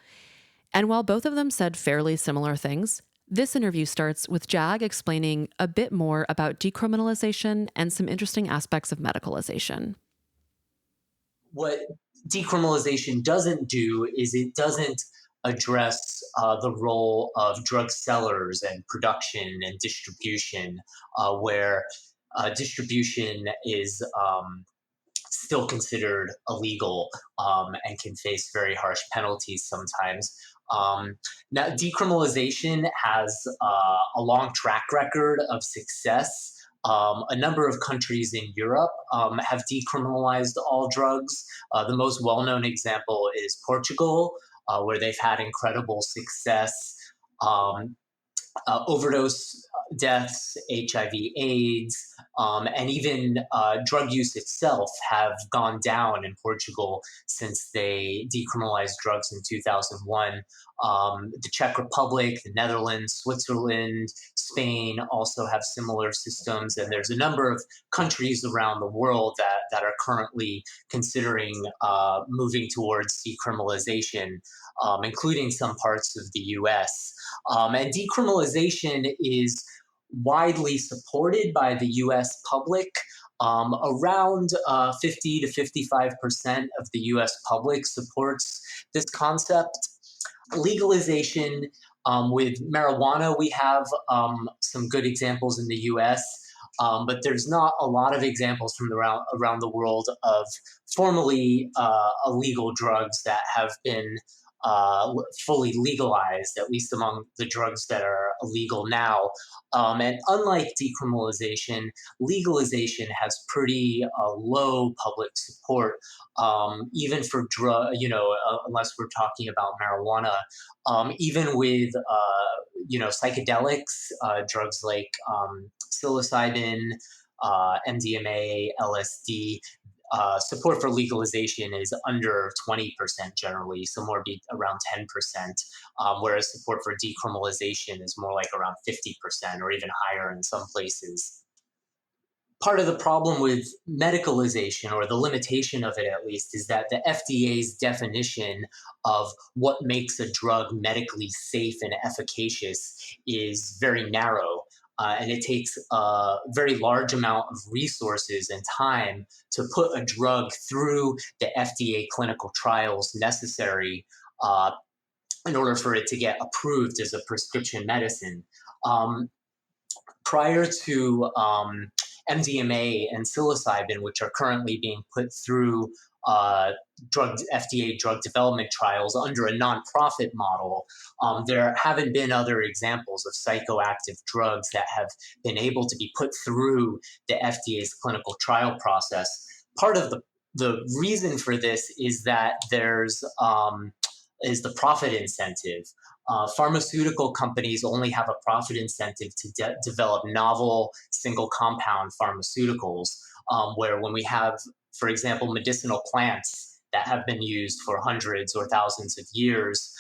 And while both of them said fairly similar things, this interview starts with Jag explaining a bit more about decriminalization and some interesting aspects of medicalization. What decriminalization doesn't do is it doesn't address the role of drug sellers and production and distribution, where distribution is still considered illegal and can face very harsh penalties sometimes. Now, decriminalization has a long track record of success. A number of countries in Europe have decriminalized all drugs. The most well-known example is Portugal, where they've had incredible success. Overdose deaths, HIV/AIDS, and even drug use itself have gone down in Portugal since they decriminalized drugs in 2001. The Czech Republic, the Netherlands, Switzerland, Spain also have similar systems. And there's a number of countries around the world that are currently considering moving towards decriminalization, including some parts of the US. And decriminalization is widely supported by the US public. Around 50 to 55% of the US public supports this concept. Legalization, with marijuana, we have some good examples in the US, but there's not a lot of examples from around the world of formally illegal drugs that have been fully legalized, at least among the drugs that are illegal now. And unlike decriminalization, legalization has pretty low public support, even for unless we're talking about marijuana. Even with psychedelics, drugs like psilocybin, MDMA, LSD. Support for legalization is under 20% generally, somewhere around 10%, whereas support for decriminalization is more like around 50% or even higher in some places. Part of the problem with medicalization, or the limitation of it at least, is that the FDA's definition of what makes a drug medically safe and efficacious is very narrow. And it takes a very large amount of resources and time to put a drug through the FDA clinical trials necessary in order for it to get approved as a prescription medicine. Prior to MDMA and psilocybin, which are currently being put through FDA drug development trials under a nonprofit model, there haven't been other examples of psychoactive drugs that have been able to be put through the FDA's clinical trial process. Part of the reason for this is that there's is the profit incentive. Pharmaceutical companies only have a profit incentive to develop novel single compound pharmaceuticals, where when we have, for example, medicinal plants that have been used for hundreds or thousands of years,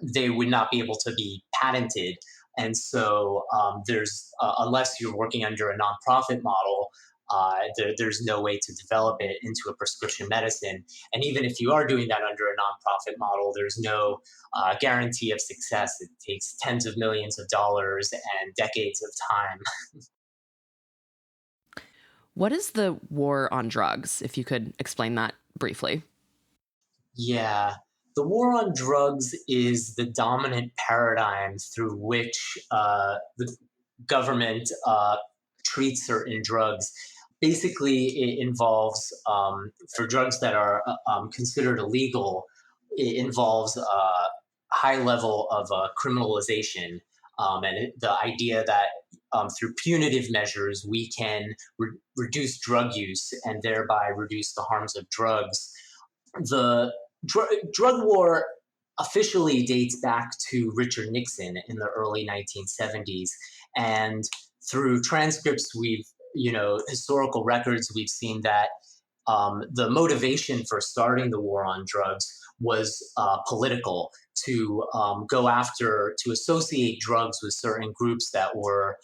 they would not be able to be patented. And so unless you're working under a nonprofit model, there's no way to develop it into a prescription medicine. And even if you are doing that under a nonprofit model, there's no guarantee of success. It takes tens of millions of dollars and decades of time. What is the war on drugs, if you could explain that briefly? Yeah. The war on drugs is the dominant paradigm through which the government treats certain drugs. Basically, it involves, for drugs that are considered illegal, it involves a high level of criminalization. The idea that through punitive measures, we can reduce drug use and thereby reduce the harms of drugs. The drug war officially dates back to Richard Nixon in the early 1970s. And through transcripts, historical records, we've seen that the motivation for starting the war on drugs was political, to associate drugs with certain groups that were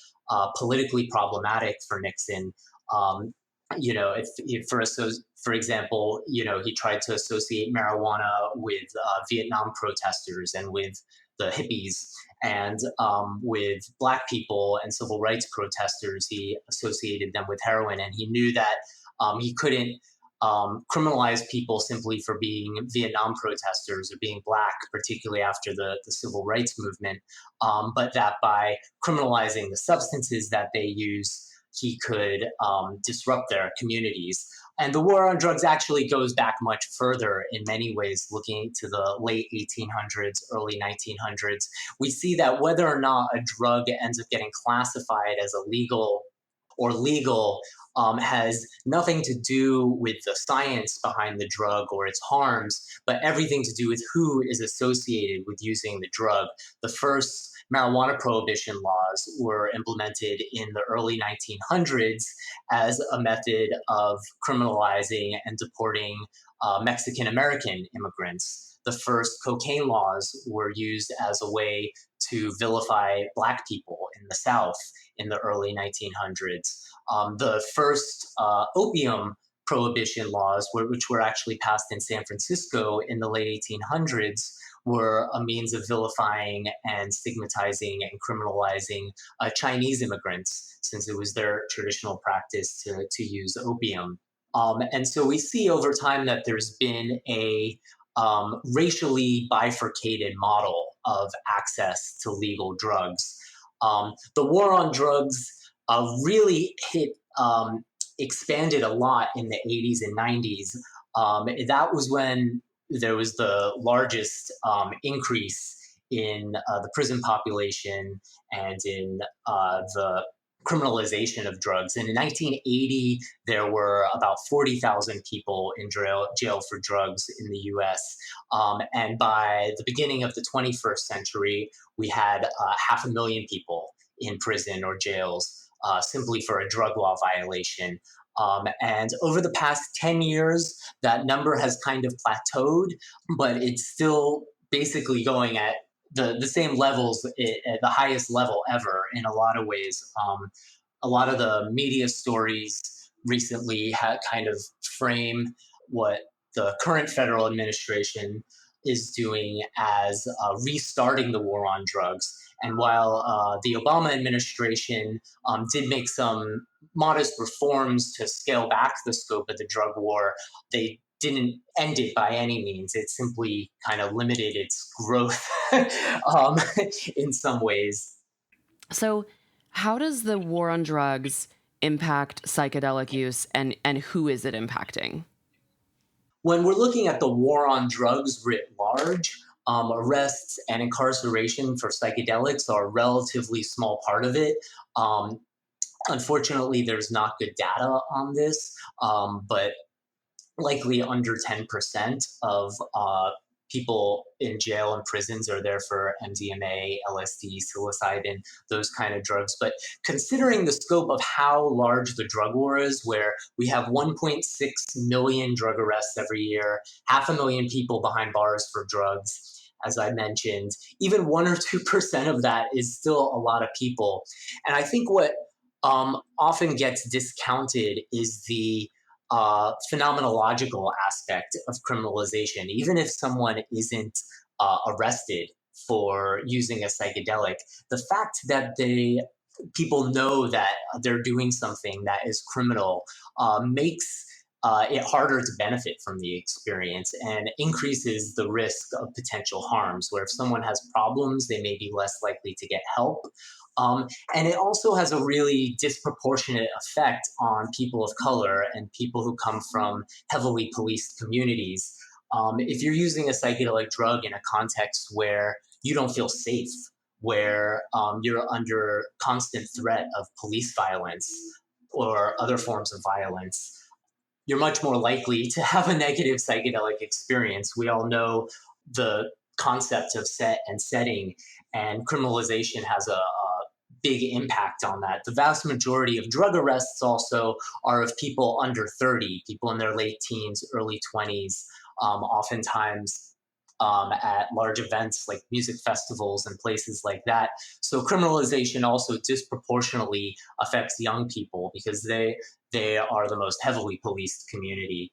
politically problematic for Nixon. For example, he tried to associate marijuana with Vietnam protesters and with the hippies, and with Black people and civil rights protesters, he associated them with heroin. And he knew that he couldn't criminalize people simply for being Vietnam protesters or being Black, particularly after the civil rights movement, but that by criminalizing the substances that they use, he could disrupt their communities. And the war on drugs actually goes back much further in many ways, looking to the late 1800s, early 1900s. We see that whether or not a drug ends up getting classified as illegal or legal has nothing to do with the science behind the drug or its harms, but everything to do with who is associated with using the drug. The first marijuana prohibition laws were implemented in the early 1900s as a method of criminalizing and deporting Mexican American immigrants. The first cocaine laws were used as a way to vilify Black people in the South in the early 1900s. The first opium prohibition laws, which were actually passed in San Francisco in the late 1800s, were a means of vilifying and stigmatizing and criminalizing Chinese immigrants, since it was their traditional practice to use opium. And so we see over time that there's been a racially bifurcated model of access to legal drugs. The war on drugs really expanded a lot in the 80s and 90s. That was when there was the largest increase in the prison population and in the criminalization of drugs. And in 1980, there were about 40,000 people in jail for drugs in the US. And by the beginning of the 21st century, we had 500,000 people in prison or jails simply for a drug law violation. And over the past 10 years, that number has kind of plateaued, but it's still basically going at the same levels, at the highest level ever in a lot of ways. A lot of the media stories recently kind of frame what the current federal administration is doing as restarting the war on drugs. And while the Obama administration did make some modest reforms to scale back the scope of the drug war, they didn't end it by any means. It simply kind of limited its growth in some ways. So how does the war on drugs impact psychedelic use, and who is it impacting? When we're looking at the war on drugs writ large, arrests and incarceration for psychedelics are a relatively small part of it. Unfortunately, there's not good data on this, but likely under 10% of people in jail and prisons are there for MDMA, LSD, psilocybin, those kind of drugs. But considering the scope of how large the drug war is, where we have 1.6 million drug arrests every year, 500,000 people behind bars for drugs, as I mentioned, even 1 or 2% of that is still a lot of people. And I think what often gets discounted is the phenomenological aspect of criminalization. Even if someone isn't arrested for using a psychedelic, the fact that people know that they're doing something that is criminal makes it harder to benefit from the experience and increases the risk of potential harms, where if someone has problems, they may be less likely to get help. And it also has a really disproportionate effect on people of color and people who come from heavily policed communities. If you're using a psychedelic drug in a context where you don't feel safe, where you're under constant threat of police violence or other forms of violence, you're much more likely to have a negative psychedelic experience. We all know the concept of set and setting, and criminalization has a big impact on that. The vast majority of drug arrests also are of people under 30, people in their late teens, early 20s, oftentimes at large events like music festivals and places like that. So criminalization also disproportionately affects young people because they are the most heavily policed community.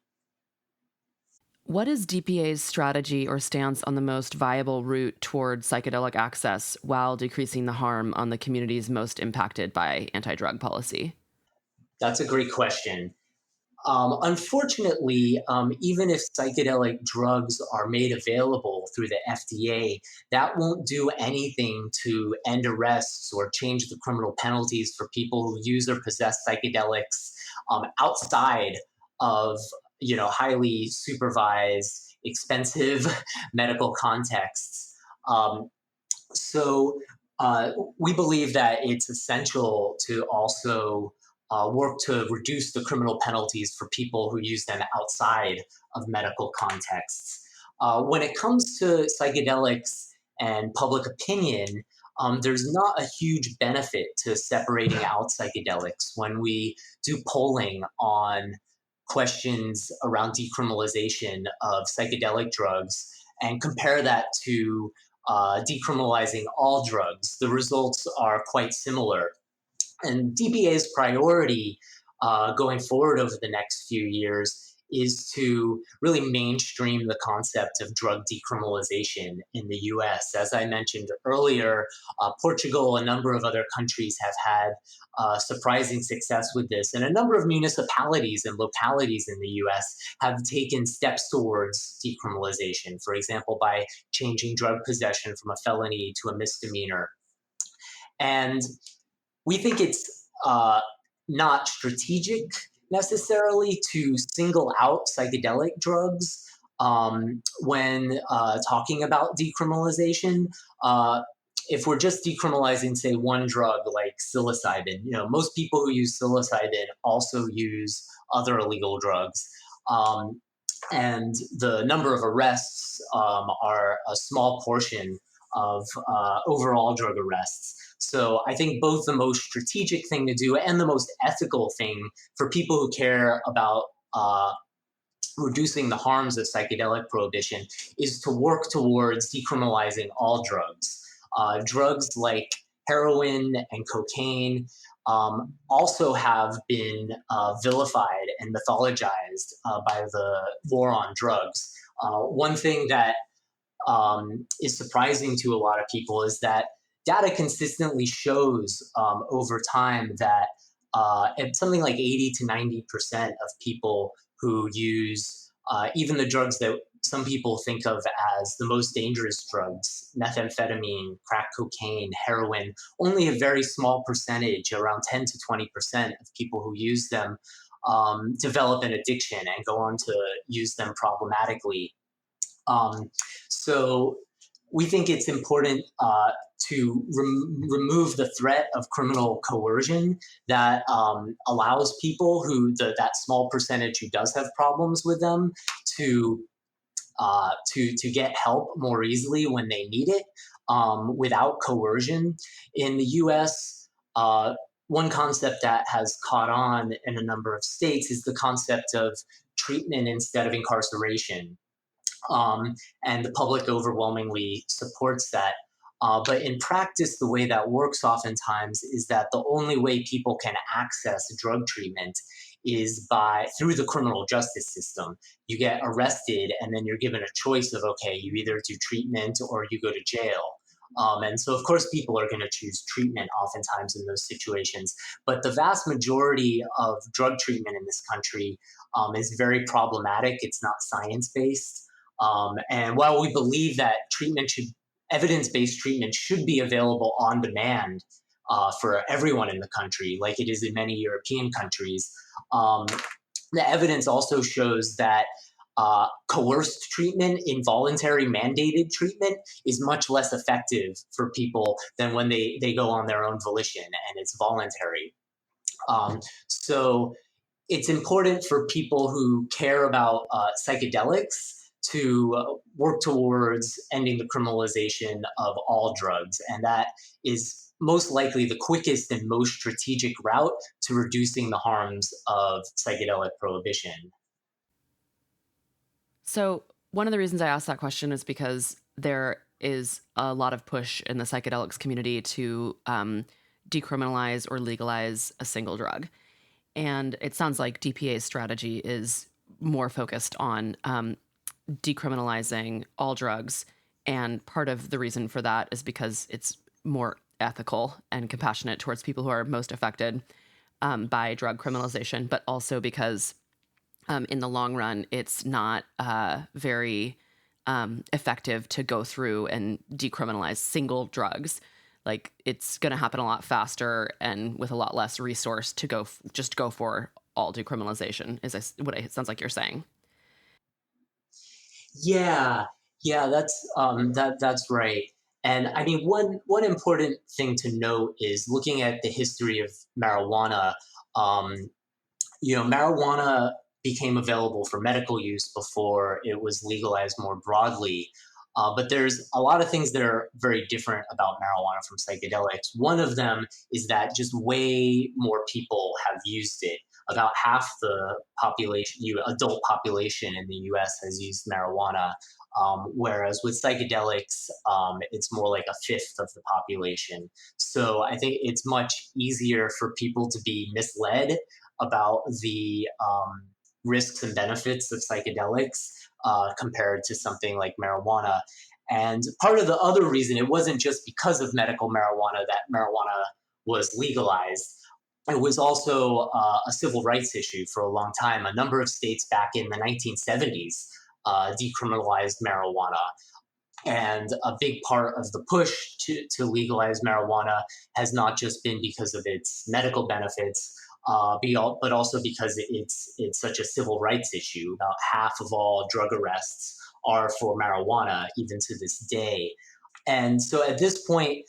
What is DPA's strategy or stance on the most viable route toward psychedelic access while decreasing the harm on the communities most impacted by anti-drug policy? That's a great question. Unfortunately, even if psychedelic drugs are made available through the FDA, that won't do anything to end arrests or change the criminal penalties for people who use or possess psychedelics outside of highly supervised, expensive medical contexts. So we believe that it's essential to also work to reduce the criminal penalties for people who use them outside of medical contexts. When it comes to psychedelics and public opinion, there's not a huge benefit to separating out psychedelics. When we do polling on questions around decriminalization of psychedelic drugs and compare that to decriminalizing all drugs, the results are quite similar. And DPA's priority going forward over the next few years is to really mainstream the concept of drug decriminalization in the US. As I mentioned earlier, Portugal, a number of other countries have had surprising success with this. And a number of municipalities and localities in the US have taken steps towards decriminalization, for example, by changing drug possession from a felony to a misdemeanor. And we think it's not strategic necessarily to single out psychedelic drugs when talking about decriminalization. If we're just decriminalizing, say, one drug like psilocybin, most people who use psilocybin also use other illegal drugs. And the number of arrests are a small portion of overall drug arrests. So I think both the most strategic thing to do and the most ethical thing for people who care about reducing the harms of psychedelic prohibition is to work towards decriminalizing all drugs. Drugs like heroin and cocaine also have been vilified and mythologized by the war on drugs. One thing that is surprising to a lot of people is that data consistently shows over time that something like 80 to 90% of people who use even the drugs that some people think of as the most dangerous drugs, methamphetamine, crack cocaine, heroin, only a very small percentage, around 10 to 20% of people who use them develop an addiction and go on to use them problematically. So we think it's important to remove the threat of criminal coercion that allows people that small percentage who does have problems with them to to get help more easily when they need it without coercion. In the U.S., one concept that has caught on in a number of states is the concept of treatment instead of incarceration. And the public overwhelmingly supports that. But in practice, the way that works oftentimes is that the only way people can access drug treatment is through the criminal justice system. You get arrested and then you're given a choice of, okay, you either do treatment or you go to jail. And so, of course, people are going to choose treatment oftentimes in those situations. But the vast majority of drug treatment in this country is very problematic. It's not science-based. And while we believe that evidence-based treatment should be available on demand for everyone in the country, like it is in many European countries, the evidence also shows that coerced treatment, involuntary mandated treatment is much less effective for people than when they go on their own volition and it's voluntary. So it's important for people who care about psychedelics to work towards ending the criminalization of all drugs. And that is most likely the quickest and most strategic route to reducing the harms of psychedelic prohibition. So one of the reasons I asked that question is because there is a lot of push in the psychedelics community to decriminalize or legalize a single drug. And it sounds like DPA's strategy is more focused on decriminalizing all drugs. And part of the reason for that is because it's more ethical and compassionate towards people who are most affected by drug criminalization, but also because in the long run, it's not very effective to go through and decriminalize single drugs. Like it's going to happen a lot faster and with a lot less resource to go for all decriminalization. Is what it sounds like you're saying? Yeah, that's right. And I mean, one important thing to note is looking at the history of marijuana. Marijuana became available for medical use before it was legalized more broadly. But there's a lot of things that are very different about marijuana from psychedelics. One of them is that just way more people have used it. About half the adult population in the US has used marijuana, whereas with psychedelics, it's more like a fifth of the population. So I think it's much easier for people to be misled about the risks and benefits of psychedelics compared to something like marijuana. And part of the other reason, it wasn't just because of medical marijuana that marijuana was legalized. It was also a civil rights issue for a long time. A number of states back in the 1970s decriminalized marijuana. And a big part of the push to legalize marijuana has not just been because of its medical benefits, but also because it's such a civil rights issue. About half of all drug arrests are for marijuana, even to this day. And so at this point,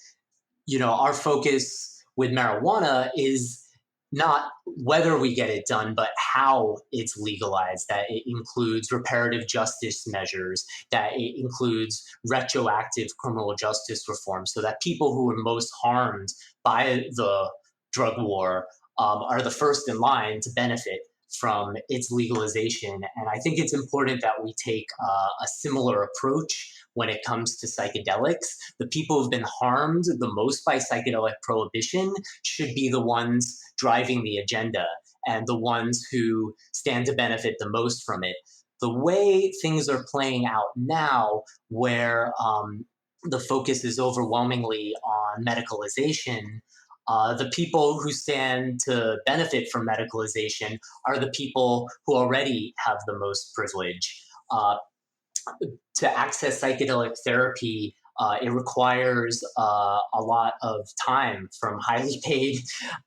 our focus with marijuana is not whether we get it done, but how it's legalized, that it includes reparative justice measures, that it includes retroactive criminal justice reform, so that people who are most harmed by the drug war are the first in line to benefit from its legalization. And I think it's important that we take a similar approach when it comes to psychedelics. The people who've been harmed the most by psychedelic prohibition should be the ones driving the agenda and the ones who stand to benefit the most from it. The way things are playing out now, where the focus is overwhelmingly on medicalization, the people who stand to benefit from medicalization are the people who already have the most privilege. To access psychedelic therapy, it requires a lot of time from highly paid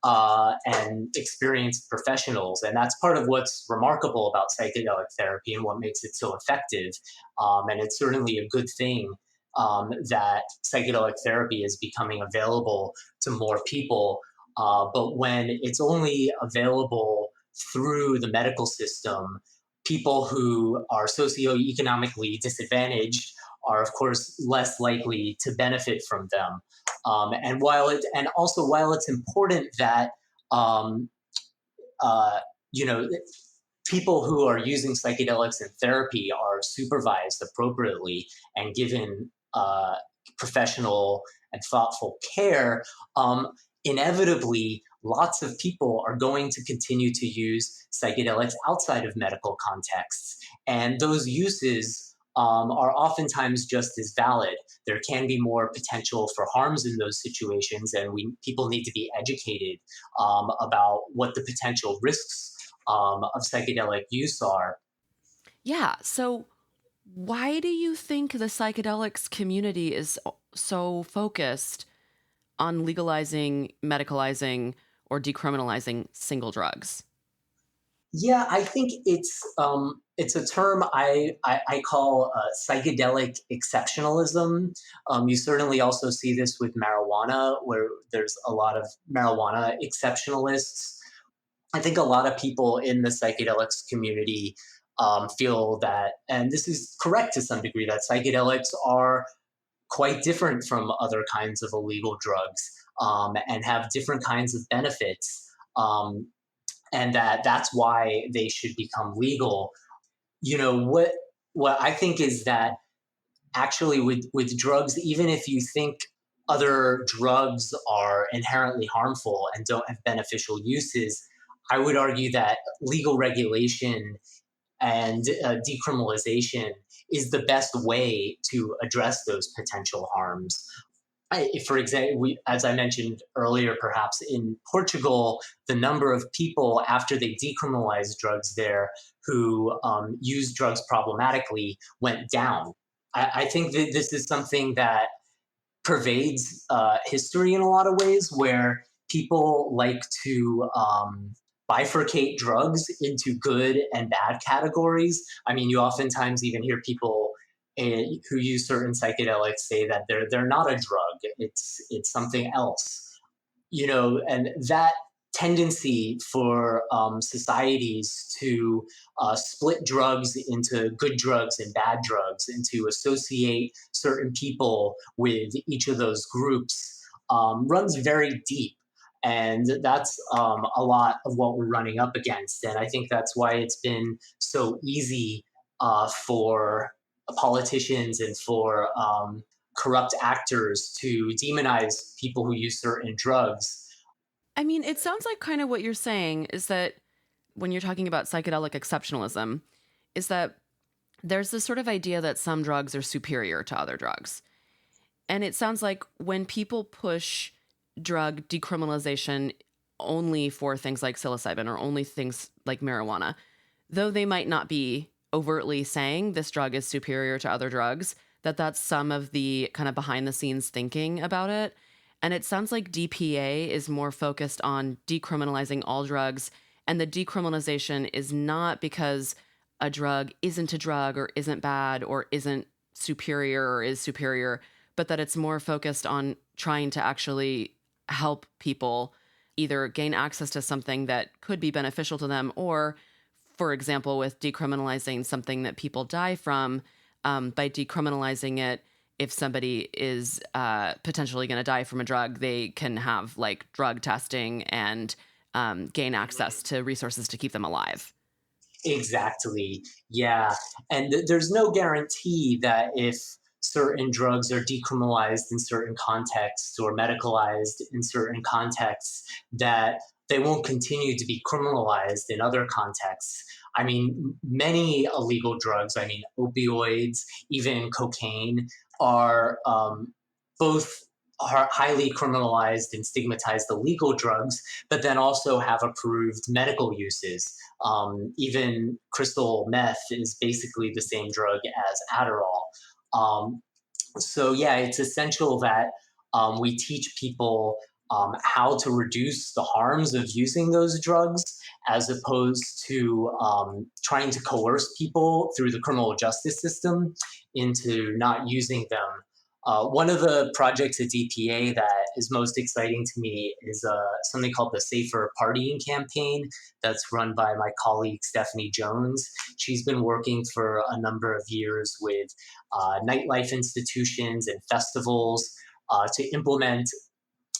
and experienced professionals. And that's part of what's remarkable about psychedelic therapy and what makes it so effective. And it's certainly a good thing that psychedelic therapy is becoming available to more people. But when it's only available through the medical system, people who are socioeconomically disadvantaged are, of course, less likely to benefit from them. While it's important that um, uh, you know people who are using psychedelics in therapy are supervised appropriately and given professional and thoughtful care, inevitably, lots of people are going to continue to use psychedelics outside of medical contexts. And those uses are oftentimes just as valid. There can be more potential for harms in those situations, and people need to be educated about what the potential risks of psychedelic use are. Yeah. So, why do you think the psychedelics community is so focused on legalizing, medicalizing, or decriminalizing single drugs? Yeah, I think it's a term I call psychedelic exceptionalism. You certainly also see this with marijuana, where there's a lot of marijuana exceptionalists. I think a lot of people in the psychedelics community feel that, and this is correct to some degree, that psychedelics are quite different from other kinds of illegal drugs and have different kinds of benefits. And that's why they should become legal. What I think is that actually with drugs, even if you think other drugs are inherently harmful and don't have beneficial uses, I would argue that legal regulation and decriminalization is the best way to address those potential harms. For example, as I mentioned earlier, perhaps in Portugal, the number of people after they decriminalized drugs there who used drugs problematically went down. I think that this is something that pervades history in a lot of ways, where people like to bifurcate drugs into good and bad categories. I mean, you oftentimes even hear people who use certain psychedelics say that they're not a drug; it's something else. And that tendency for societies to split drugs into good drugs and bad drugs, and to associate certain people with each of those groups runs very deep. And that's a lot of what we're running up against. And I think that's why it's been so easy for politicians and for corrupt actors to demonize people who use certain drugs. I mean, it sounds like kind of what you're saying is that when you're talking about psychedelic exceptionalism, is that there's this sort of idea that some drugs are superior to other drugs. And it sounds like when people push drug decriminalization only for things like psilocybin or only things like marijuana, though they might not be overtly saying this drug is superior to other drugs, that's some of the kind of behind the scenes thinking about it. And it sounds like DPA is more focused on decriminalizing all drugs. And the decriminalization is not because a drug isn't a drug or isn't bad or isn't superior or is superior, but that it's more focused on trying to actually help people either gain access to something that could be beneficial to them, or, for example, with decriminalizing something that people die from, by decriminalizing it, if somebody is potentially going to die from a drug, they can have like drug testing and gain access to resources to keep them alive. Exactly. Yeah. And there's no guarantee that if certain drugs are decriminalized in certain contexts or medicalized in certain contexts, that they won't continue to be criminalized in other contexts. I mean, many illegal drugs, I mean, opioids, even cocaine, are both are highly criminalized and stigmatized illegal drugs, but then also have approved medical uses. Even crystal meth is basically the same drug as Adderall. So yeah, it's essential that we teach people how to reduce the harms of using those drugs, as opposed to trying to coerce people through the criminal justice system into not using them. One of the projects at DPA that is most exciting to me is something called the Safer Partying Campaign that's run by my colleague Stephanie Jones. She's been working for a number of years with nightlife institutions and festivals to implement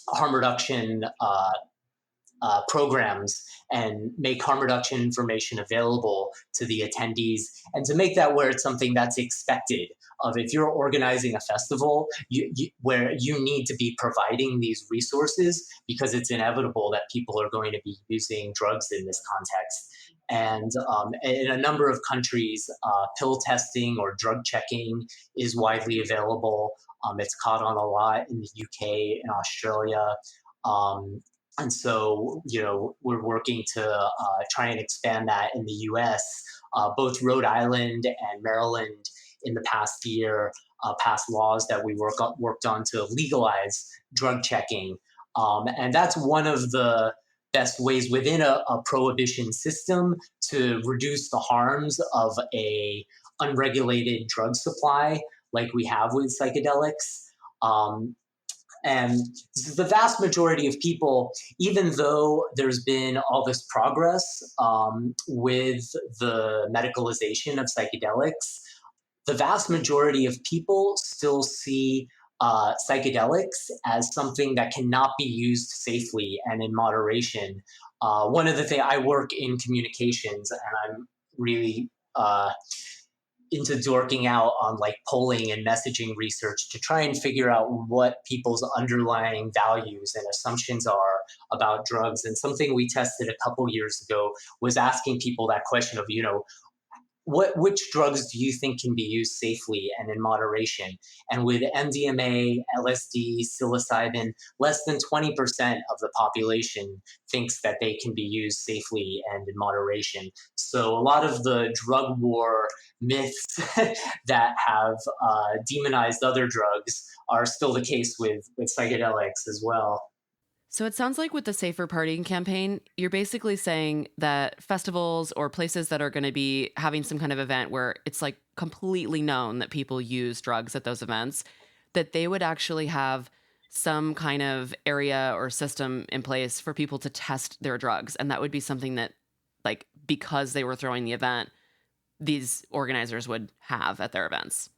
harm reduction programs and make harm reduction information available to the attendees, and to make that where it's something that's expected of if you're organizing a festival where you need to be providing these resources because it's inevitable that people are going to be using drugs in this context. And in a number of countries, pill testing or drug checking is widely available. It's caught on a lot in the UK and Australia. And so, we're working to try and expand that in the US. Both Rhode Island and Maryland in the past year passed laws that we worked on to legalize drug checking. And that's one of the best ways within a prohibition system to reduce the harms of a unregulated drug supply like we have with psychedelics. And the vast majority of people, even though there's been all this progress with the medicalization of psychedelics, the vast majority of people still see psychedelics as something that cannot be used safely and in moderation. One of the things, I work in communications, and I'm really into dorking out on like polling and messaging research to try and figure out what people's underlying values and assumptions are about drugs. And something we tested a couple years ago was asking people that question of, which drugs do you think can be used safely and in moderation? And with MDMA, LSD, psilocybin, less than 20% of the population thinks that they can be used safely and in moderation. So a lot of the drug war myths that have demonized other drugs are still the case with psychedelics as well. So it sounds like with the Safer Partying campaign, you're basically saying that festivals or places that are going to be having some kind of event where it's like completely known that people use drugs at those events, that they would actually have some kind of area or system in place for people to test their drugs. And that would be something that, like, because they were throwing the event, these organizers would have at their events.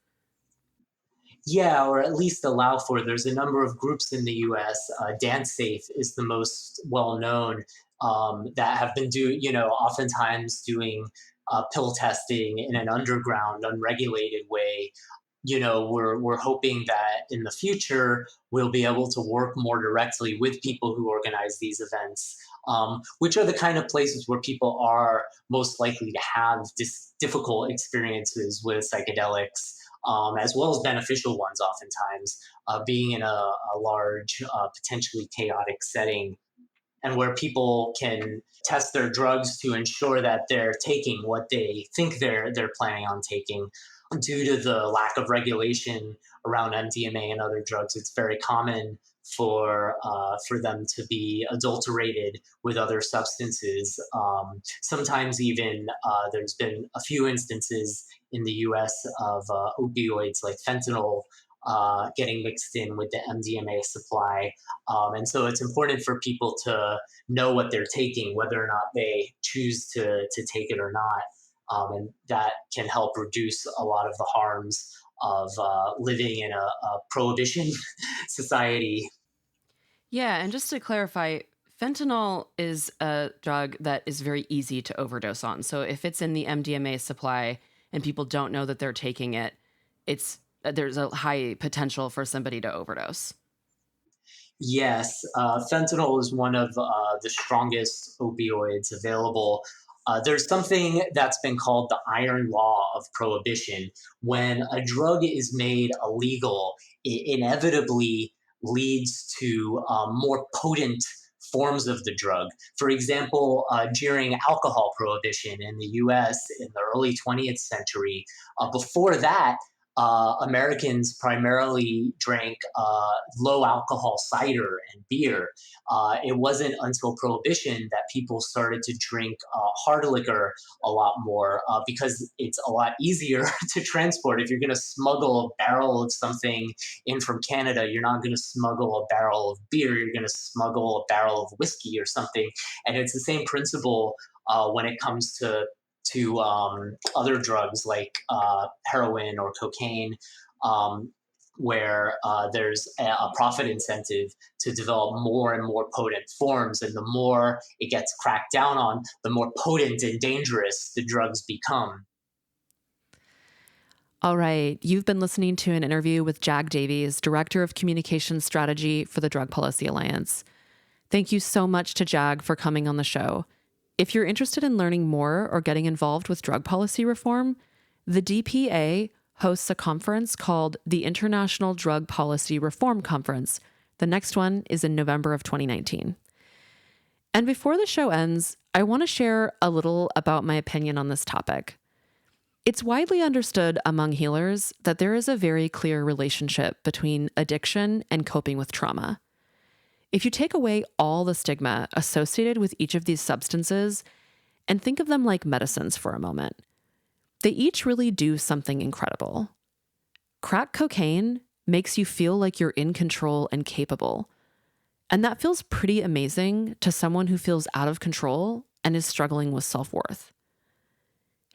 Yeah, or at least allow for. There's a number of groups in the U.S. Dance Safe is the most well known that have been oftentimes doing pill testing in an underground, unregulated way. We're hoping that in the future we'll be able to work more directly with people who organize these events, which are the kind of places where people are most likely to have difficult experiences with psychedelics. As well as beneficial ones, oftentimes, being in a large, potentially chaotic setting, and where people can test their drugs to ensure that they're taking what they think they're planning on taking. Due to the lack of regulation around MDMA and other drugs, it's very common for them to be adulterated with other substances. Sometimes even there's been a few instances in the U.S. of opioids like fentanyl getting mixed in with the MDMA supply. And so it's important for people to know what they're taking, whether or not they choose to take it or not. And that can help reduce a lot of the harms of living in a prohibition society. Yeah, and just to clarify, fentanyl is a drug that is very easy to overdose on. So if it's in the MDMA supply and people don't know that they're taking it, there's a high potential for somebody to overdose. Yes, fentanyl is one of the strongest opioids available. There's something that's been called the iron law of prohibition. When a drug is made illegal, it inevitably leads to more potent forms of the drug. For example, during alcohol prohibition in the US in the early 20th century, before that, Americans primarily drank low alcohol cider and beer. It wasn't until Prohibition that people started to drink hard liquor a lot more because it's a lot easier to transport. If you're going to smuggle a barrel of something in from Canada, you're not going to smuggle a barrel of beer, you're going to smuggle a barrel of whiskey or something. And it's the same principle when it comes to other drugs like heroin or cocaine, where there's a profit incentive to develop more and more potent forms. And the more it gets cracked down on, the more potent and dangerous the drugs become. All right. You've been listening to an interview with Jag Davies, Director of Communication Strategy for the Drug Policy Alliance. Thank you so much to Jag for coming on the show. If you're interested in learning more or getting involved with drug policy reform, the DPA hosts a conference called the International Drug Policy Reform Conference. The next one is in November of 2019. And before the show ends, I want to share a little about my opinion on this topic. It's widely understood among healers that there is a very clear relationship between addiction and coping with trauma. If you take away all the stigma associated with each of these substances and think of them like medicines for a moment, they each really do something incredible. Crack cocaine makes you feel like you're in control and capable. And that feels pretty amazing to someone who feels out of control and is struggling with self-worth.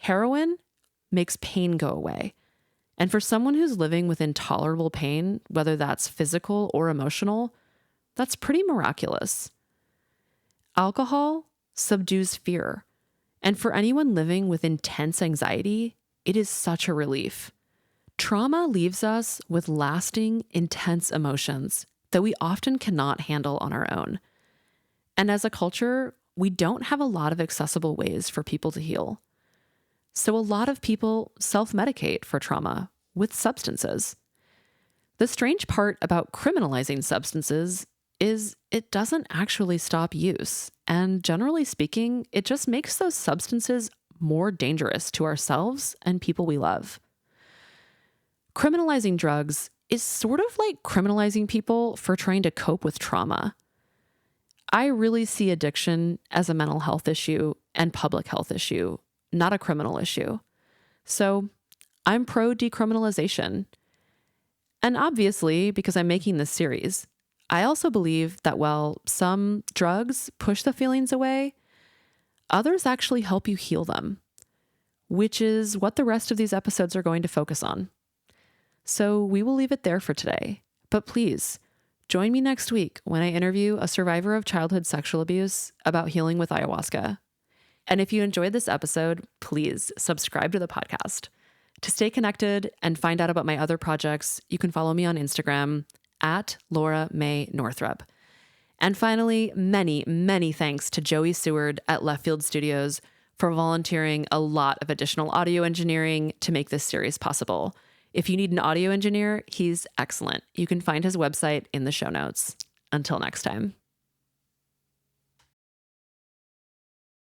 Heroin makes pain go away. And for someone who's living with intolerable pain, whether that's physical or emotional, that's pretty miraculous. Alcohol subdues fear. And for anyone living with intense anxiety, it is such a relief. Trauma leaves us with lasting, intense emotions that we often cannot handle on our own. And as a culture, we don't have a lot of accessible ways for people to heal. So a lot of people self-medicate for trauma with substances. The strange part about criminalizing substances is it doesn't actually stop use. And generally speaking, it just makes those substances more dangerous to ourselves and people we love. Criminalizing drugs is sort of like criminalizing people for trying to cope with trauma. I really see addiction as a mental health issue and public health issue, not a criminal issue. So I'm pro decriminalization. And obviously, because I'm making this series, I also believe that while some drugs push the feelings away, others actually help you heal them, which is what the rest of these episodes are going to focus on. So we will leave it there for today. But please, join me next week when I interview a survivor of childhood sexual abuse about healing with ayahuasca. And if you enjoyed this episode, please subscribe to the podcast. To stay connected and find out about my other projects, you can follow me on Instagram at Laura May Northrup. And finally, many, many thanks to Joey Seward at Left Field Studios for volunteering a lot of additional audio engineering to make this series possible. If you need an audio engineer, he's excellent. You can find his website in the show notes. Until next time.